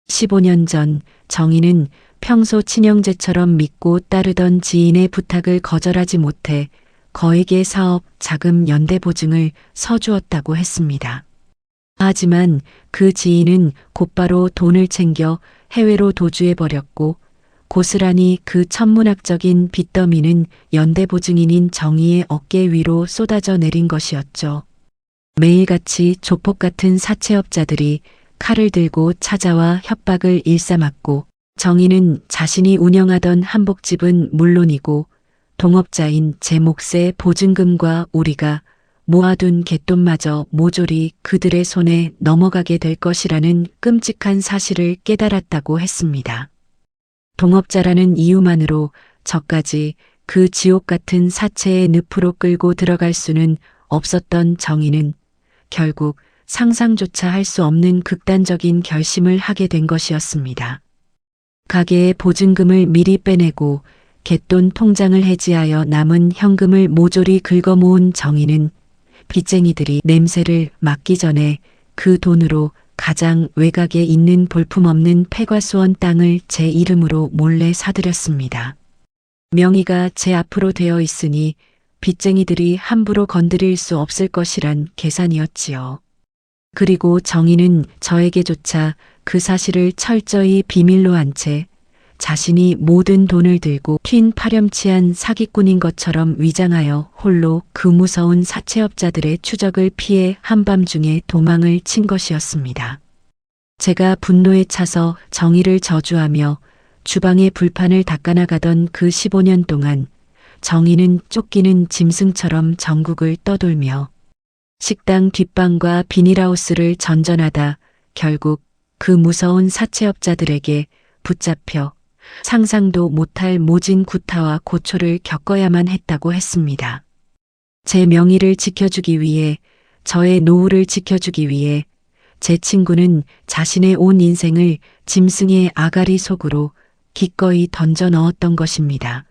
15년 전 정희는 평소 친형제처럼 믿고 따르던 지인의 부탁을 거절하지 못해 거액의 사업 자금 연대 보증을 서주었다고 했습니다. 하지만 그 지인은 곧바로 돈을 챙겨 해외로 도주해버렸고 고스란히 그 천문학적인 빚더미는 연대보증인인 정희의 어깨 위로 쏟아져 내린 것이었죠. 매일같이 조폭 같은 사채업자들이 칼을 들고 찾아와 협박을 일삼았고 정희는 자신이 운영하던 한복집은 물론이고 동업자인 제 몫의 보증금과 우리가 모아둔 갯돈마저 모조리 그들의 손에 넘어가게 될 것이라는 끔찍한 사실을 깨달았다고 했습니다. 동업자라는 이유만으로 저까지 그 지옥 같은 사체의 늪으로 끌고 들어갈 수는 없었던 정희는 결국 상상조차 할 수 없는 극단적인 결심을 하게 된 것이었습니다. 가게의 보증금을 미리 빼내고 갯돈 통장을 해지하여 남은 현금을 모조리 긁어모은 정희는 빚쟁이들이 냄새를 맡기 전에 그 돈으로 가장 외곽에 있는 볼품없는 폐과수원 땅을 제 이름으로 몰래 사들였습니다. 명의가 제 앞으로 되어 있으니 빚쟁이들이 함부로 건드릴 수 없을 것이란 계산이었지요. 그리고 정희는 저에게조차 그 사실을 철저히 비밀로 한 채 자신이 모든 돈을 들고 튄 파렴치한 사기꾼인 것처럼 위장하여 홀로 그 무서운 사채업자들의 추적을 피해 한밤중에 도망을 친 것이었습니다. 제가 분노에 차서 정의를 저주하며 주방의 불판을 닦아나가던 그 15년 동안 정의는 쫓기는 짐승처럼 전국을 떠돌며 식당 뒷방과 비닐하우스를 전전하다 결국 그 무서운 사채업자들에게 붙잡혀 상상도 못할 모진 구타와 고초를 겪어야만 했다고 했습니다. 제 명의를 지켜주기 위해, 저의 노후를 지켜주기 위해 제 친구는 자신의 온 인생을 짐승의 아가리 속으로 기꺼이 던져 넣었던 것입니다.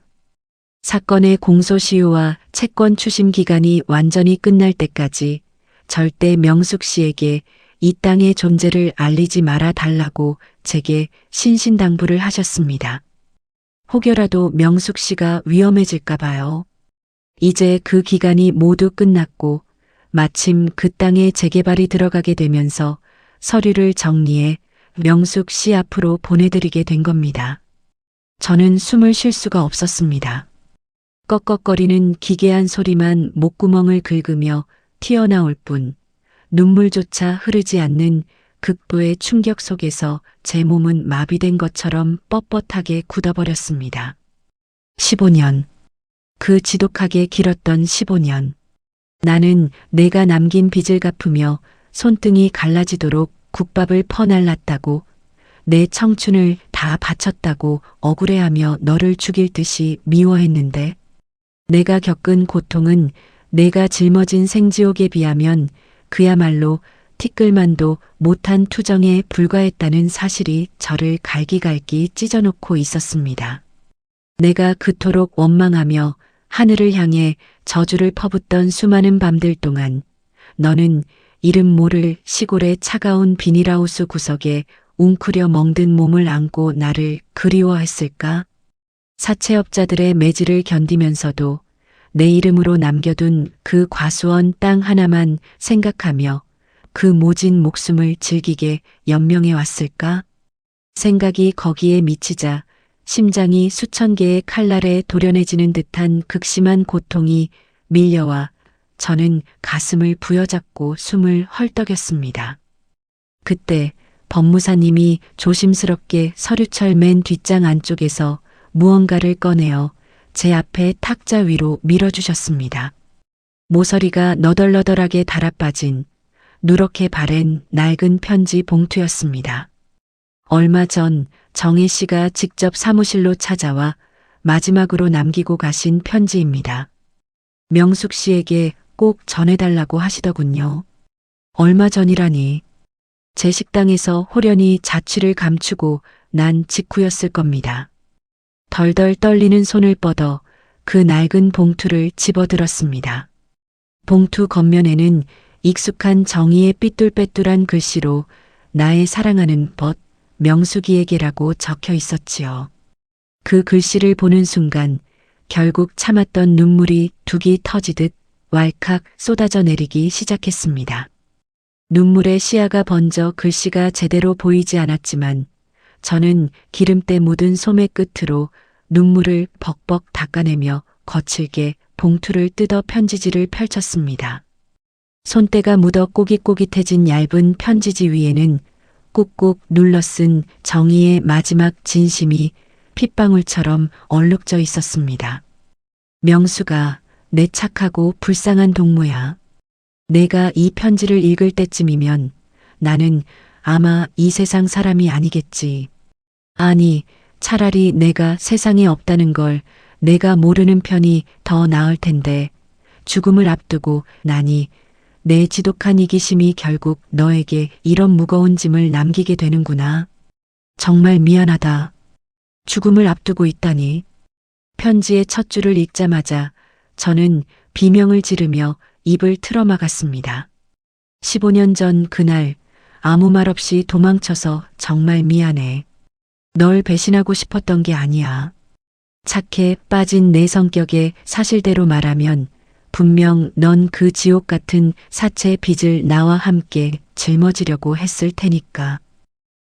사건의 공소시효와 채권 추심 기간이 완전히 끝날 때까지 절대 명숙 씨에게 이 땅의 존재를 알리지 말아 달라고 제게 신신당부를 하셨습니다. 혹여라도 명숙 씨가 위험해질까 봐요. 이제 그 기간이 모두 끝났고 마침 그 땅에 재개발이 들어가게 되면서 서류를 정리해 명숙 씨 앞으로 보내드리게 된 겁니다. 저는 숨을 쉴 수가 없었습니다. 꺽꺽거리는 기괴한 소리만 목구멍을 긁으며 튀어나올 뿐 눈물조차 흐르지 않는 극도의 충격 속에서 제 몸은 마비된 것처럼 뻣뻣하게 굳어버렸습니다. 15년. 그 지독하게 길었던 15년. 나는 내가 남긴 빚을 갚으며 손등이 갈라지도록 국밥을 퍼날랐다고, 내 청춘을 다 바쳤다고 억울해하며 너를 죽일 듯이 미워했는데, 내가 겪은 고통은 내가 짊어진 생지옥에 비하면 그야말로 티끌만도 못한 투정에 불과했다는 사실이 저를 갈기갈기 찢어놓고 있었습니다. 내가 그토록 원망하며 하늘을 향해 저주를 퍼붓던 수많은 밤들 동안 너는 이름 모를 시골의 차가운 비닐하우스 구석에 웅크려 멍든 몸을 안고 나를 그리워했을까? 사채업자들의 매질을 견디면서도 내 이름으로 남겨둔 그 과수원 땅 하나만 생각하며 그 모진 목숨을 즐기게 연명해 왔을까? 생각이 거기에 미치자 심장이 수천 개의 칼날에 도련해지는 듯한 극심한 고통이 밀려와 저는 가슴을 부여잡고 숨을 헐떡였습니다. 그때 법무사님이 조심스럽게 서류철 맨 뒷장 안쪽에서 무언가를 꺼내어 제 앞에 탁자 위로 밀어주셨습니다. 모서리가 너덜너덜하게 달아빠진 누렇게 바랜 낡은 편지 봉투였습니다. 얼마 전 정혜 씨가 직접 사무실로 찾아와 마지막으로 남기고 가신 편지입니다. 명숙 씨에게 꼭 전해달라고 하시더군요. 얼마 전이라니. 제 식당에서 호련히 자취를 감추고 난 직후였을 겁니다. 덜덜 떨리는 손을 뻗어 그 낡은 봉투를 집어들었습니다. 봉투 겉면에는 익숙한 정의의 삐뚤빼뚤한 글씨로 나의 사랑하는 벗 명숙이에게라고 적혀 있었지요. 그 글씨를 보는 순간 결국 참았던 눈물이 둑이 터지듯 왈칵 쏟아져 내리기 시작했습니다. 눈물의 시야가 번져 글씨가 제대로 보이지 않았지만 저는 기름때 묻은 소매 끝으로 눈물을 벅벅 닦아내며 거칠게 봉투를 뜯어 편지지를 펼쳤습니다. 손때가 묻어 꼬깃꼬깃해진 얇은 편지지 위에는 꾹꾹 눌러 쓴 정의의 마지막 진심이 핏방울처럼 얼룩져 있었습니다. 명수가 내 착하고 불쌍한 동무야. 내가 이 편지를 읽을 때쯤이면 나는 아마 이 세상 사람이 아니겠지. 아니, 차라리 내가 세상에 없다는 걸 내가 모르는 편이 더 나을 텐데 죽음을 앞두고 나니 내 지독한 이기심이 결국 너에게 이런 무거운 짐을 남기게 되는구나. 정말 미안하다. 죽음을 앞두고 있다니. 편지의 첫 줄을 읽자마자 저는 비명을 지르며 입을 틀어막았습니다. 15년 전 그날 아무 말 없이 도망쳐서 정말 미안해. 널 배신하고 싶었던 게 아니야. 착해 빠진 내 성격에 사실대로 말하면 분명 넌 그 지옥 같은 사채 빚을 나와 함께 짊어지려고 했을 테니까.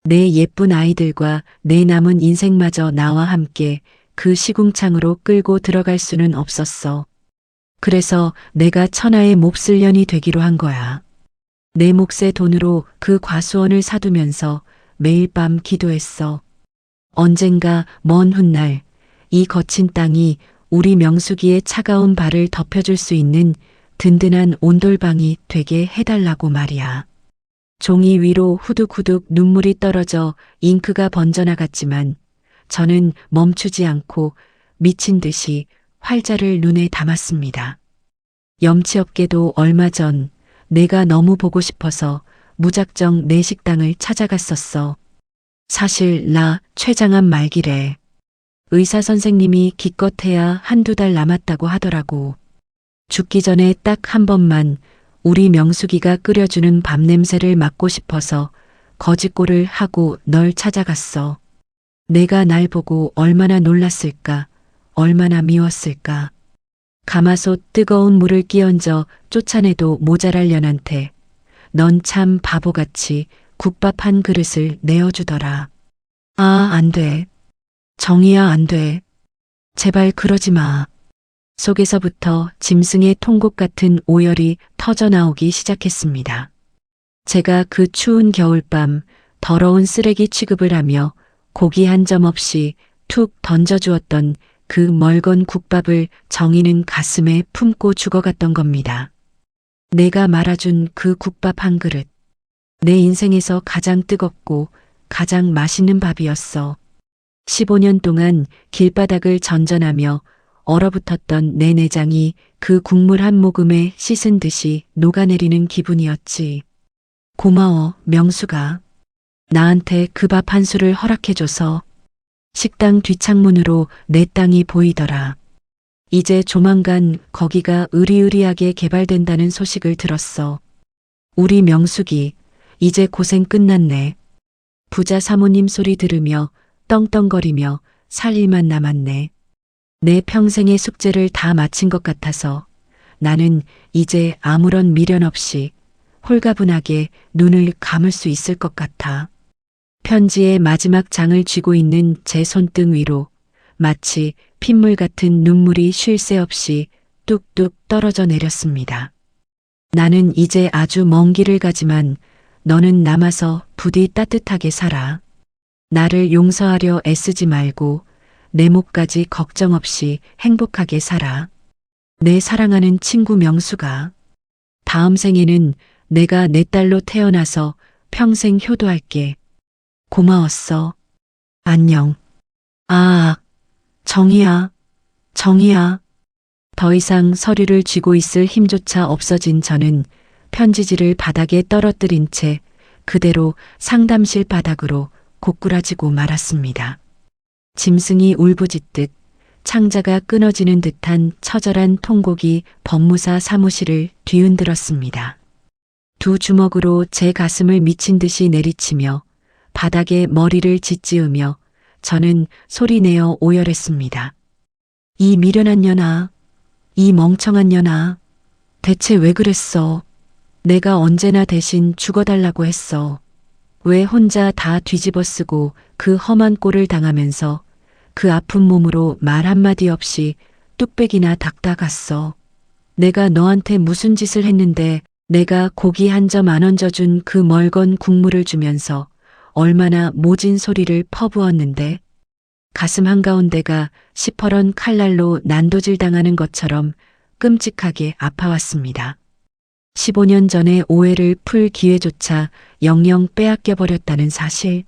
내 예쁜 아이들과 내 남은 인생마저 나와 함께 그 시궁창으로 끌고 들어갈 수는 없었어. 그래서 내가 천하의 몹쓸 년이 되기로 한 거야. 내 몫의 돈으로 그 과수원을 사두면서 매일 밤 기도했어. 언젠가 먼 훗날 이 거친 땅이 우리 명숙이의 차가운 발을 덮여줄 수 있는 든든한 온돌방이 되게 해달라고 말이야. 종이 위로 후둑후둑 눈물이 떨어져 잉크가 번져나갔지만 저는 멈추지 않고 미친 듯이 활자를 눈에 담았습니다. 염치없게도 얼마 전 내가 너무 보고 싶어서 무작정 내 식당을 찾아갔었어. 사실 나 췌장암 말기래. 의사 선생님이 기껏해야 한두 달 남았다고 하더라고. 죽기 전에 딱 한 번만 우리 명숙이가 끓여주는 밥 냄새를 맡고 싶어서 거짓골을 하고 널 찾아갔어. 내가 날 보고 얼마나 놀랐을까, 얼마나 미웠을까. 가마솥 뜨거운 물을 끼얹어 쫓아내도 모자랄 년한테 넌 참 바보같이 국밥 한 그릇을 내어주더라. 아, 안 돼. 정희야, 안 돼. 제발 그러지 마. 속에서부터 짐승의 통곡 같은 오열이 터져나오기 시작했습니다. 제가 그 추운 겨울밤 더러운 쓰레기 취급을 하며 고기 한 점 없이 툭 던져주었던 그 멀건 국밥을 정희는 가슴에 품고 죽어갔던 겁니다. 내가 말아준 그 국밥 한 그릇. 내 인생에서 가장 뜨겁고 가장 맛있는 밥이었어. 15년 동안 길바닥을 전전하며 얼어붙었던 내 내장이 그 국물 한 모금에 씻은 듯이 녹아내리는 기분이었지. 고마워, 명수가. 나한테 그 밥 한 술을 허락해줘서. 식당 뒷창문으로 내 땅이 보이더라. 이제 조만간 거기가 으리으리하게 개발된다는 소식을 들었어. 우리 명숙이 이제 고생 끝났네. 부자 사모님 소리 들으며 떵떵거리며 살 일만 남았네. 내 평생의 숙제를 다 마친 것 같아서 나는 이제 아무런 미련 없이 홀가분하게 눈을 감을 수 있을 것 같아. 편지의 마지막 장을 쥐고 있는 제 손등 위로 마치 핏물 같은 눈물이 쉴 새 없이 뚝뚝 떨어져 내렸습니다. 나는 이제 아주 먼 길을 가지만 너는 남아서 부디 따뜻하게 살아. 나를 용서하려 애쓰지 말고 내 몫까지 걱정 없이 행복하게 살아. 내 사랑하는 친구 명수가. 다음 생에는 내가 내 딸로 태어나서 평생 효도할게. 고마웠어. 안녕. 아, 정희야, 정희야. 더 이상 서류를 쥐고 있을 힘조차 없어진 저는 편지지를 바닥에 떨어뜨린 채 그대로 상담실 바닥으로 고꾸라지고 말았습니다. 짐승이 울부짖듯 창자가 끊어지는 듯한 처절한 통곡이 법무사 사무실을 뒤흔들었습니다. 두 주먹으로 제 가슴을 미친 듯이 내리치며 바닥에 머리를 짓지으며 저는 소리내어 오열했습니다. 이 미련한 년아, 이 멍청한 년아, 대체 왜 그랬어? 내가 언제나 대신 죽어달라고 했어. 왜 혼자 다 뒤집어 쓰고 그 험한 꼴을 당하면서 그 아픈 몸으로 말 한마디 없이 뚝배기나 닦다 갔어. 내가 너한테 무슨 짓을 했는데 내가 고기 한 점 안 얹어준 그 멀건 국물을 주면서 얼마나 모진 소리를 퍼부었는데 가슴 한가운데가 시퍼런 칼날로 난도질 당하는 것처럼 끔찍하게 아파왔습니다. 15년 전에 오해를 풀 기회조차 영영 빼앗겨버렸다는 사실.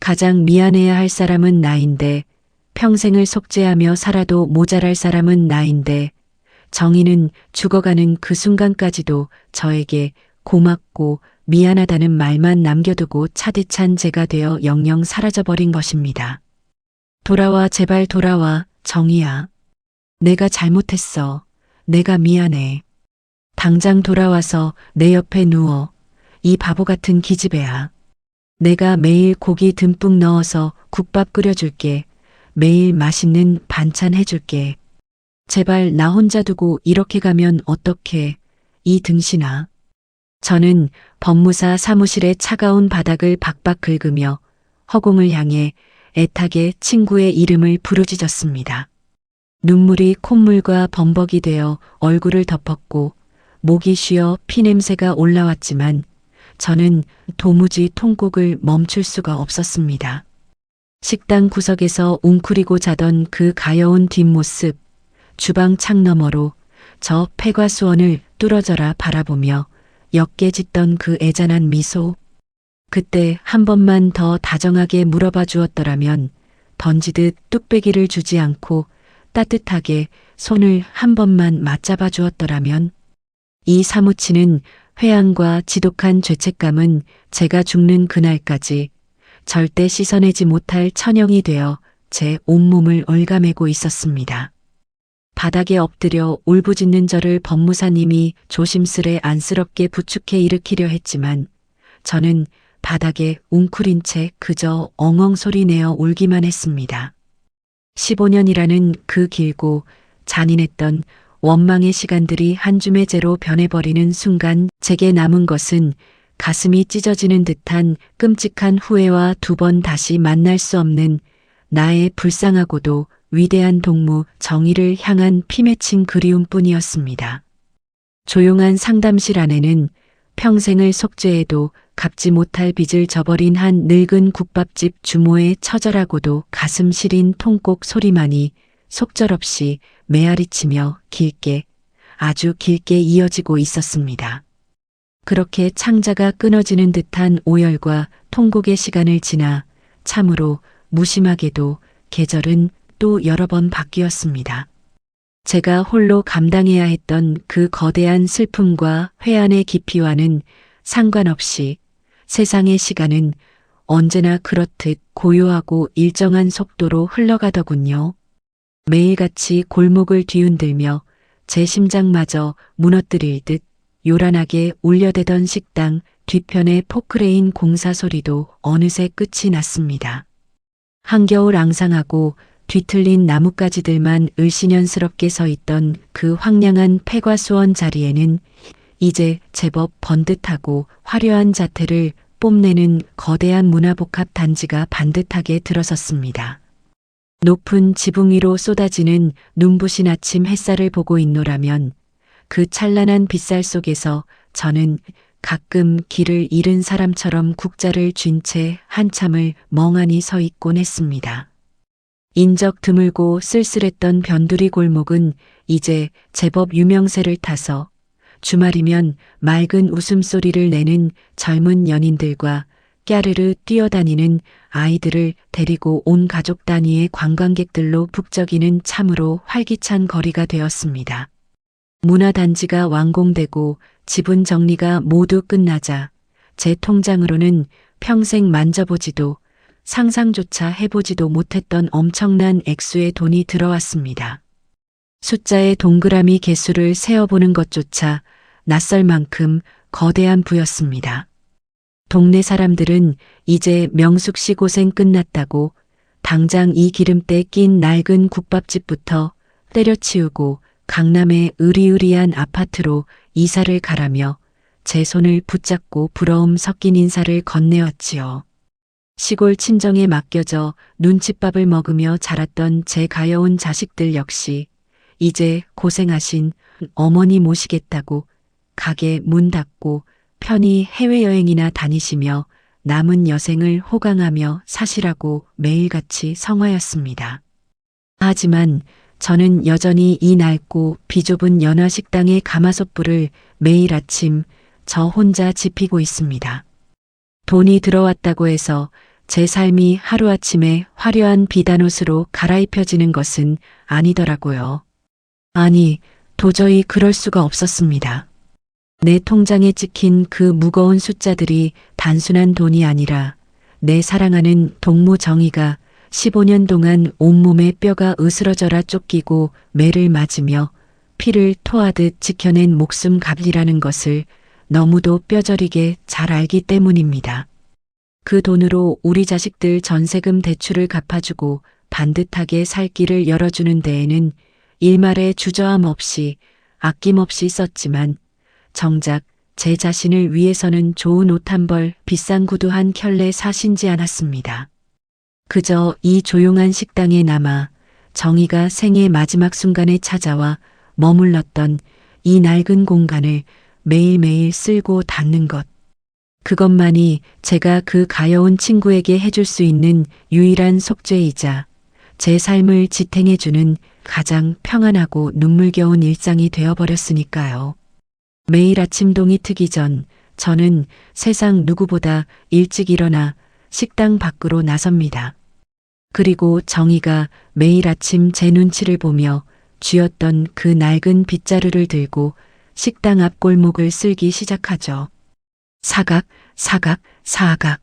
가장 미안해야 할 사람은 나인데 평생을 속죄하며 살아도 모자랄 사람은 나인데 정희는 죽어가는 그 순간까지도 저에게 고맙고 미안하다는 말만 남겨두고 차디찬 제가 되어 영영 사라져버린 것입니다. 돌아와, 제발 돌아와, 정희야. 내가 잘못했어. 내가 미안해. 당장 돌아와서 내 옆에 누워. 이 바보 같은 기집애야. 내가 매일 고기 듬뿍 넣어서 국밥 끓여줄게. 매일 맛있는 반찬 해줄게. 제발 나 혼자 두고 이렇게 가면 어떡해. 이 등신아. 저는 법무사 사무실의 차가운 바닥을 박박 긁으며 허공을 향해 애타게 친구의 이름을 부르짖었습니다. 눈물이 콧물과 범벅이 되어 얼굴을 덮었고 목이 쉬어 피냄새가 올라왔지만 저는 도무지 통곡을 멈출 수가 없었습니다. 식당 구석에서 웅크리고 자던 그 가여운 뒷모습, 주방 창 너머로 저 폐과수원을 뚫어져라 바라보며 옅게 짓던 그 애잔한 미소. 그때 한 번만 더 다정하게 물어봐 주었더라면 던지듯 뚝배기를 주지 않고 따뜻하게 손을 한 번만 맞잡아 주었더라면. 이 사무치는 회한과 지독한 죄책감은 제가 죽는 그날까지 절대 씻어내지 못할 천형이 되어 제 온몸을 올가매고 있었습니다. 바닥에 엎드려 울부짖는 저를 법무사님이 조심스레 안쓰럽게 부축해 일으키려 했지만 저는 바닥에 웅크린 채 그저 엉엉 소리 내어 울기만 했습니다. 15년이라는 그 길고 잔인했던 원망의 시간들이 한 줌의 재로 변해버리는 순간 제게 남은 것은 가슴이 찢어지는 듯한 끔찍한 후회와 두 번 다시 만날 수 없는 나의 불쌍하고도 위대한 동무 정의를 향한 피맺힌 그리움뿐이었습니다. 조용한 상담실 안에는 평생을 속죄해도 갚지 못할 빚을 저버린 한 늙은 국밥집 주모의 처절하고도 가슴 시린 통곡 소리만이 속절없이 메아리치며 길게, 아주 길게 이어지고 있었습니다. 그렇게 창자가 끊어지는 듯한 오열과 통곡의 시간을 지나 참으로 무심하게도 계절은 또 여러 번 바뀌었습니다. 제가 홀로 감당해야 했던 그 거대한 슬픔과 회한의 깊이와는 상관없이 세상의 시간은 언제나 그렇듯 고요하고 일정한 속도로 흘러가더군요. 매일같이 골목을 뒤흔들며 제 심장마저 무너뜨릴 듯 요란하게 울려대던 식당 뒤편의 포크레인 공사 소리도 어느새 끝이 났습니다. 한겨울 앙상하고 뒤틀린 나뭇가지들만 을씨년스럽게 서 있던 그 황량한 폐과수원 자리에는 이제 제법 번듯하고 화려한 자태를 뽐내는 거대한 문화복합 단지가 반듯하게 들어섰습니다. 높은 지붕 위로 쏟아지는 눈부신 아침 햇살을 보고 있노라면 그 찬란한 빛살 속에서 저는 가끔 길을 잃은 사람처럼 국자를 쥔 채 한참을 멍하니 서 있곤 했습니다. 인적 드물고 쓸쓸했던 변두리 골목은 이제 제법 유명세를 타서 주말이면 맑은 웃음소리를 내는 젊은 연인들과 깨르르 뛰어다니는 아이들을 데리고 온 가족 단위의 관광객들로 북적이는 참으로 활기찬 거리가 되었습니다. 문화단지가 완공되고 지분 정리가 모두 끝나자 제 통장으로는 평생 만져보지도 상상조차 해보지도 못했던 엄청난 액수의 돈이 들어왔습니다. 숫자의 동그라미 개수를 세어보는 것조차 낯설 만큼 거대한 부였습니다. 동네 사람들은 이제 명숙 씨 고생 끝났다고 당장 이 기름때 낀 낡은 국밥집부터 때려치우고 강남의 으리으리한 아파트로 이사를 가라며 제 손을 붙잡고 부러움 섞인 인사를 건네었지요. 시골 친정에 맡겨져 눈칫밥을 먹으며 자랐던 제 가여운 자식들 역시 이제 고생하신 어머니 모시겠다고 가게 문 닫고 편히 해외여행이나 다니시며 남은 여생을 호강하며 사시라고 매일같이 성화였습니다. 하지만 저는 여전히 이 낡고 비좁은 연화식당의 가마솥불을 매일 아침 저 혼자 지피고 있습니다. 돈이 들어왔다고 해서 제 삶이 하루아침에 화려한 비단옷으로 갈아입혀지는 것은 아니더라고요. 아니, 도저히 그럴 수가 없었습니다. 내 통장에 찍힌 그 무거운 숫자들이 단순한 돈이 아니라 내 사랑하는 동무 정희가 15년 동안 온몸에 뼈가 으스러져라 쫓기고 매를 맞으며 피를 토하듯 지켜낸 목숨 값이라는 것을 너무도 뼈저리게 잘 알기 때문입니다. 그 돈으로 우리 자식들 전세금 대출을 갚아주고 반듯하게 살 길을 열어주는 데에는 일말의 주저함 없이 아낌없이 썼지만 정작 제 자신을 위해서는 좋은 옷 한 벌, 비싼 구두 한 켤레 사신지 않았습니다. 그저 이 조용한 식당에 남아 정희가 생의 마지막 순간에 찾아와 머물렀던 이 낡은 공간을 매일매일 쓸고 닫는 것. 그것만이 제가 그 가여운 친구에게 해줄 수 있는 유일한 속죄이자 제 삶을 지탱해주는 가장 평안하고 눈물겨운 일상이 되어버렸으니까요. 매일 아침 동이 트기 전 저는 세상 누구보다 일찍 일어나 식당 밖으로 나섭니다. 그리고 정희가 매일 아침 제 눈치를 보며 쥐었던 그 낡은 빗자루를 들고 식당 앞 골목을 쓸기 시작하죠. 사각, 사각, 사각.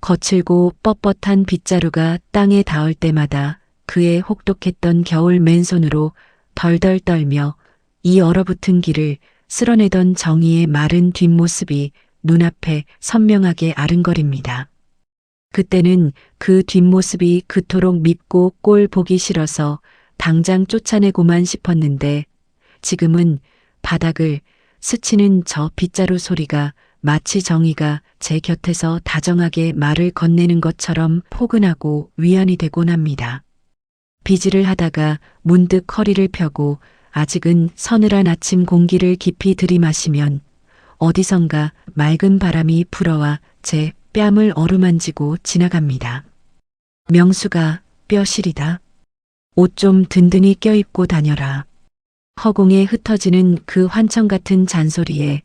거칠고 뻣뻣한 빗자루가 땅에 닿을 때마다 그의 혹독했던 겨울 맨손으로 덜덜 떨며 이 얼어붙은 길을 쓸어내던 정희의 마른 뒷모습이 눈앞에 선명하게 아른거립니다. 그때는 그 뒷모습이 그토록 밉고 꼴 보기 싫어서 당장 쫓아내고만 싶었는데 지금은 바닥을 스치는 저 빗자루 소리가 마치 정희가 제 곁에서 다정하게 말을 건네는 것처럼 포근하고 위안이 되곤 합니다. 비지를 하다가 문득 허리를 펴고 아직은 서늘한 아침 공기를 깊이 들이마시면 어디선가 맑은 바람이 불어와 제 뺨을 어루만지고 지나갑니다. 명수가 뼈 시리다. 옷 좀 든든히 껴입고 다녀라. 허공에 흩어지는 그 환청 같은 잔소리에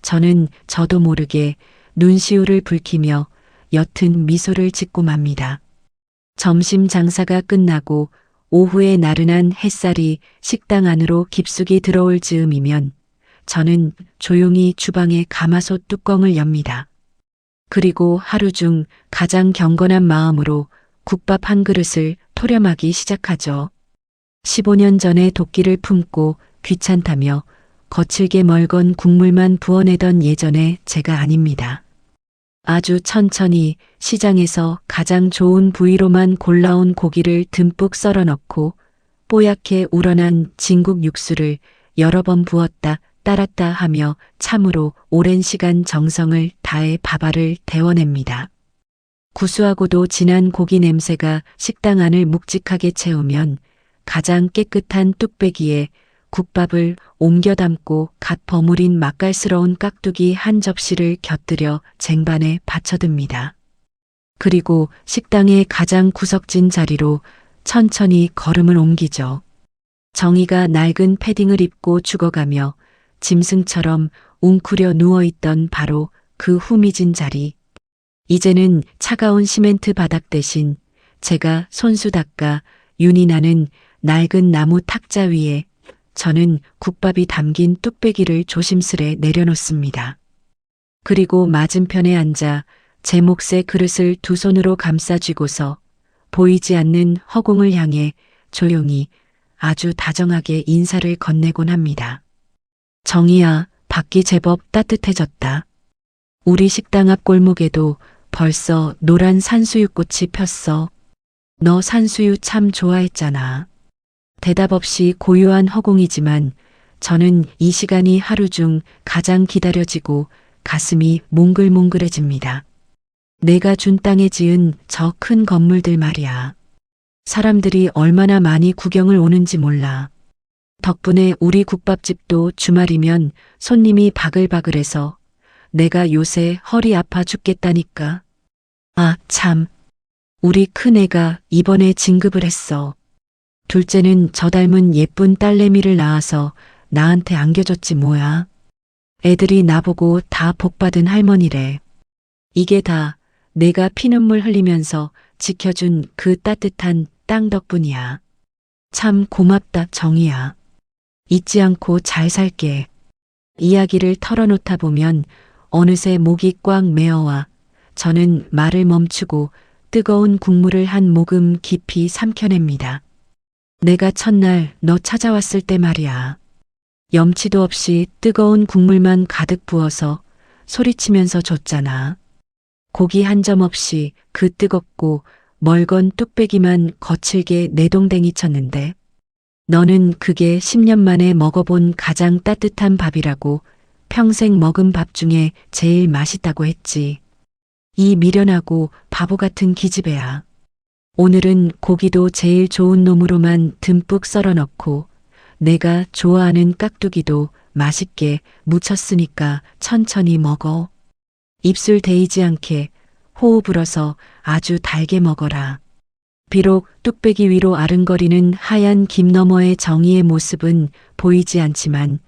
저는 저도 모르게 눈시울을 붉히며 옅은 미소를 짓고 맙니다. 점심 장사가 끝나고 오후에 나른한 햇살이 식당 안으로 깊숙이 들어올 즈음이면 저는 조용히 주방의 가마솥 뚜껑을 엽니다. 그리고 하루 중 가장 경건한 마음으로 국밥 한 그릇을 토렴하기 시작하죠. 15년 전에 도끼를 품고 귀찮다며 거칠게 멀건 국물만 부어내던 예전의 제가 아닙니다. 아주 천천히 시장에서 가장 좋은 부위로만 골라온 고기를 듬뿍 썰어 넣고 뽀얗게 우러난 진국 육수를 여러 번 부었다 따랐다 하며 참으로 오랜 시간 정성을 다해 밥알을 데워냅니다. 구수하고도 진한 고기 냄새가 식당 안을 묵직하게 채우면 가장 깨끗한 뚝배기에 국밥을 옮겨 담고 갓 버무린 맛깔스러운 깍두기 한 접시를 곁들여 쟁반에 받쳐듭니다. 그리고 식당의 가장 구석진 자리로 천천히 걸음을 옮기죠. 정희가 낡은 패딩을 입고 죽어가며 짐승처럼 웅크려 누워있던 바로 그 후미진 자리. 이제는 차가운 시멘트 바닥 대신 제가 손수 닦아 윤이 나는 낡은 나무 탁자 위에 저는 국밥이 담긴 뚝배기를 조심스레 내려놓습니다. 그리고 맞은편에 앉아 제 몫의 그릇을 두 손으로 감싸쥐고서 보이지 않는 허공을 향해 조용히 아주 다정하게 인사를 건네곤 합니다. 정희야, 밖이 제법 따뜻해졌다. 우리 식당 앞 골목에도 벌써 노란 산수유꽃이 폈어. 너 산수유 참 좋아했잖아. 대답 없이 고요한 허공이지만 저는 이 시간이 하루 중 가장 기다려지고 가슴이 몽글몽글해집니다. 내가 준 땅에 지은 저 큰 건물들 말이야. 사람들이 얼마나 많이 구경을 오는지 몰라. 덕분에 우리 국밥집도 주말이면 손님이 바글바글해서 내가 요새 허리 아파 죽겠다니까. 아, 참. 우리 큰애가 이번에 진급을 했어. 둘째는 저 닮은 예쁜 딸내미를 낳아서 나한테 안겨줬지 뭐야. 애들이 나보고 다 복받은 할머니래. 이게 다 내가 피눈물 흘리면서 지켜준 그 따뜻한 땅 덕분이야. 참 고맙다, 정희야. 잊지 않고 잘 살게. 이야기를 털어놓다 보면 어느새 목이 꽉 메어와 저는 말을 멈추고 뜨거운 국물을 한 모금 깊이 삼켜냅니다. 내가 첫날 너 찾아왔을 때 말이야. 염치도 없이 뜨거운 국물만 가득 부어서 소리치면서 줬잖아. 고기 한 점 없이 그 뜨겁고 멀건 뚝배기만 거칠게 내동댕이 쳤는데 너는 그게 10년 만에 먹어본 가장 따뜻한 밥이라고 평생 먹은 밥 중에 제일 맛있다고 했지. 이 미련하고 바보 같은 기집애야. 오늘은 고기도 제일 좋은 놈으로만 듬뿍 썰어 넣고 내가 좋아하는 깍두기도 맛있게 무쳤으니까 천천히 먹어. 입술 데이지 않게 호흡 불어서 아주 달게 먹어라. 비록 뚝배기 위로 아른거리는 하얀 김 너머의 정희의 모습은 보이지 않지만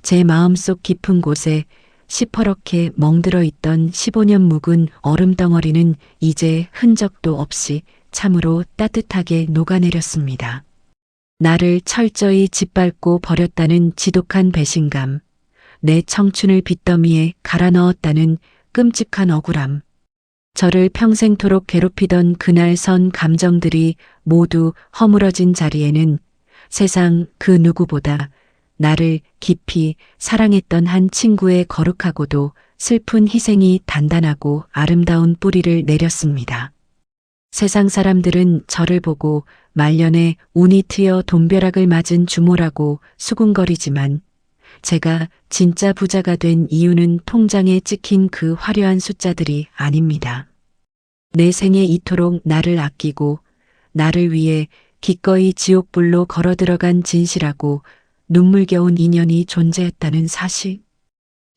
제 마음속 깊은 곳에 시퍼렇게 멍들어 있던 15년 묵은 얼음덩어리는 이제 흔적도 없이 참으로 따뜻하게 녹아내렸습니다. 나를 철저히 짓밟고 버렸다는 지독한 배신감, 내 청춘을 빚더미에 갈아 넣었다는 끔찍한 억울함, 저를 평생토록 괴롭히던 그날 선 감정들이 모두 허물어진 자리에는 세상 그 누구보다 나를 깊이 사랑했던 한 친구의 거룩하고도 슬픈 희생이 단단하고 아름다운 뿌리를 내렸습니다. 세상 사람들은 저를 보고 말년에 운이 트여 돈벼락을 맞은 주모라고 수군거리지만 제가 진짜 부자가 된 이유는 통장에 찍힌 그 화려한 숫자들이 아닙니다. 내 생에 이토록 나를 아끼고 나를 위해 기꺼이 지옥불로 걸어 들어간 진실하고 눈물겨운 인연이 존재했다는 사실.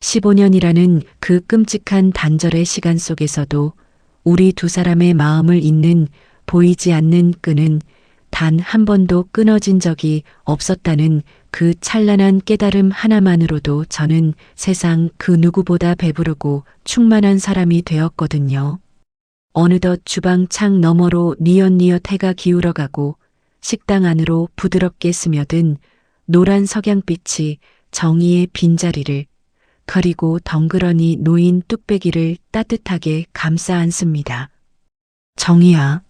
15년이라는 그 끔찍한 단절의 시간 속에서도 우리 두 사람의 마음을 잇는 보이지 않는 끈은 단 한 번도 끊어진 적이 없었다는 그 찬란한 깨달음 하나만으로도 저는 세상 그 누구보다 배부르고 충만한 사람이 되었거든요. 어느덧 주방 창 너머로 뉘엿뉘엿 해가 기울어가고 식당 안으로 부드럽게 스며든 노란 석양빛이 정의의 빈자리를 그리고 덩그러니 놓인 뚝배기를 따뜻하게 감싸 안습니다. 정의야,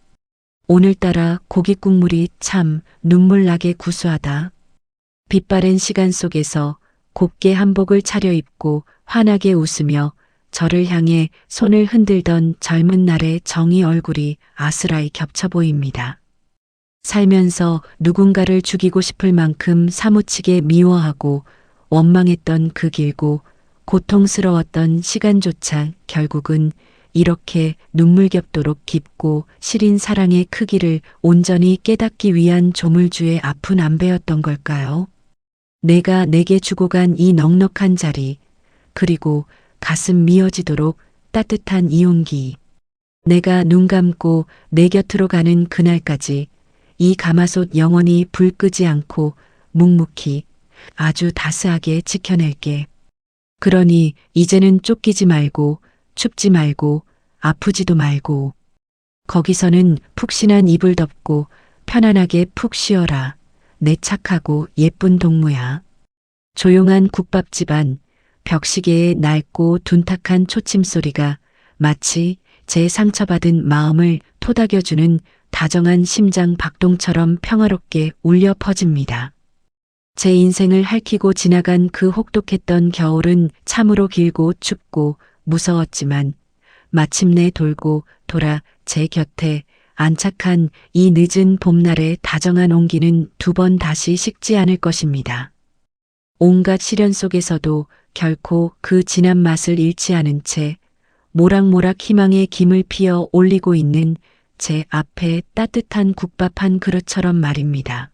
오늘따라 고기 국물이 참 눈물나게 구수하다. 빛바랜 시간 속에서 곱게 한복을 차려입고 환하게 웃으며 저를 향해 손을 흔들던 젊은 날의 정의 얼굴이 아스라이 겹쳐 보입니다. 살면서 누군가를 죽이고 싶을 만큼 사무치게 미워하고 원망했던 그 길고 고통스러웠던 시간조차 결국은 이렇게 눈물겹도록 깊고 시린 사랑의 크기를 온전히 깨닫기 위한 조물주의 아픈 안배였던 걸까요? 내가 내게 주고 간 이 넉넉한 자리, 그리고 가슴 미어지도록 따뜻한 이 온기. 내가 눈 감고 내 곁으로 가는 그날까지 이 가마솥 영원히 불 끄지 않고 묵묵히 아주 다스하게 지켜낼게. 그러니 이제는 쫓기지 말고 춥지 말고 아프지도 말고 거기서는 푹신한 이불 덮고 편안하게 푹 쉬어라. 내 착하고 예쁜 동무야. 조용한 국밥집 안 벽시계의 낡고 둔탁한 초침소리가 마치 제 상처받은 마음을 토닥여주는 다정한 심장 박동처럼 평화롭게 울려 퍼집니다. 제 인생을 핥히고 지나간 그 혹독했던 겨울은 참으로 길고 춥고 무서웠지만 마침내 돌고 돌아 제 곁에 안착한 이 늦은 봄날의 다정한 온기는 두 번 다시 식지 않을 것입니다. 온갖 시련 속에서도 결코 그 진한 맛을 잃지 않은 채 모락모락 희망의 김을 피어 올리고 있는 제 앞에 따뜻한 국밥 한 그릇처럼 말입니다.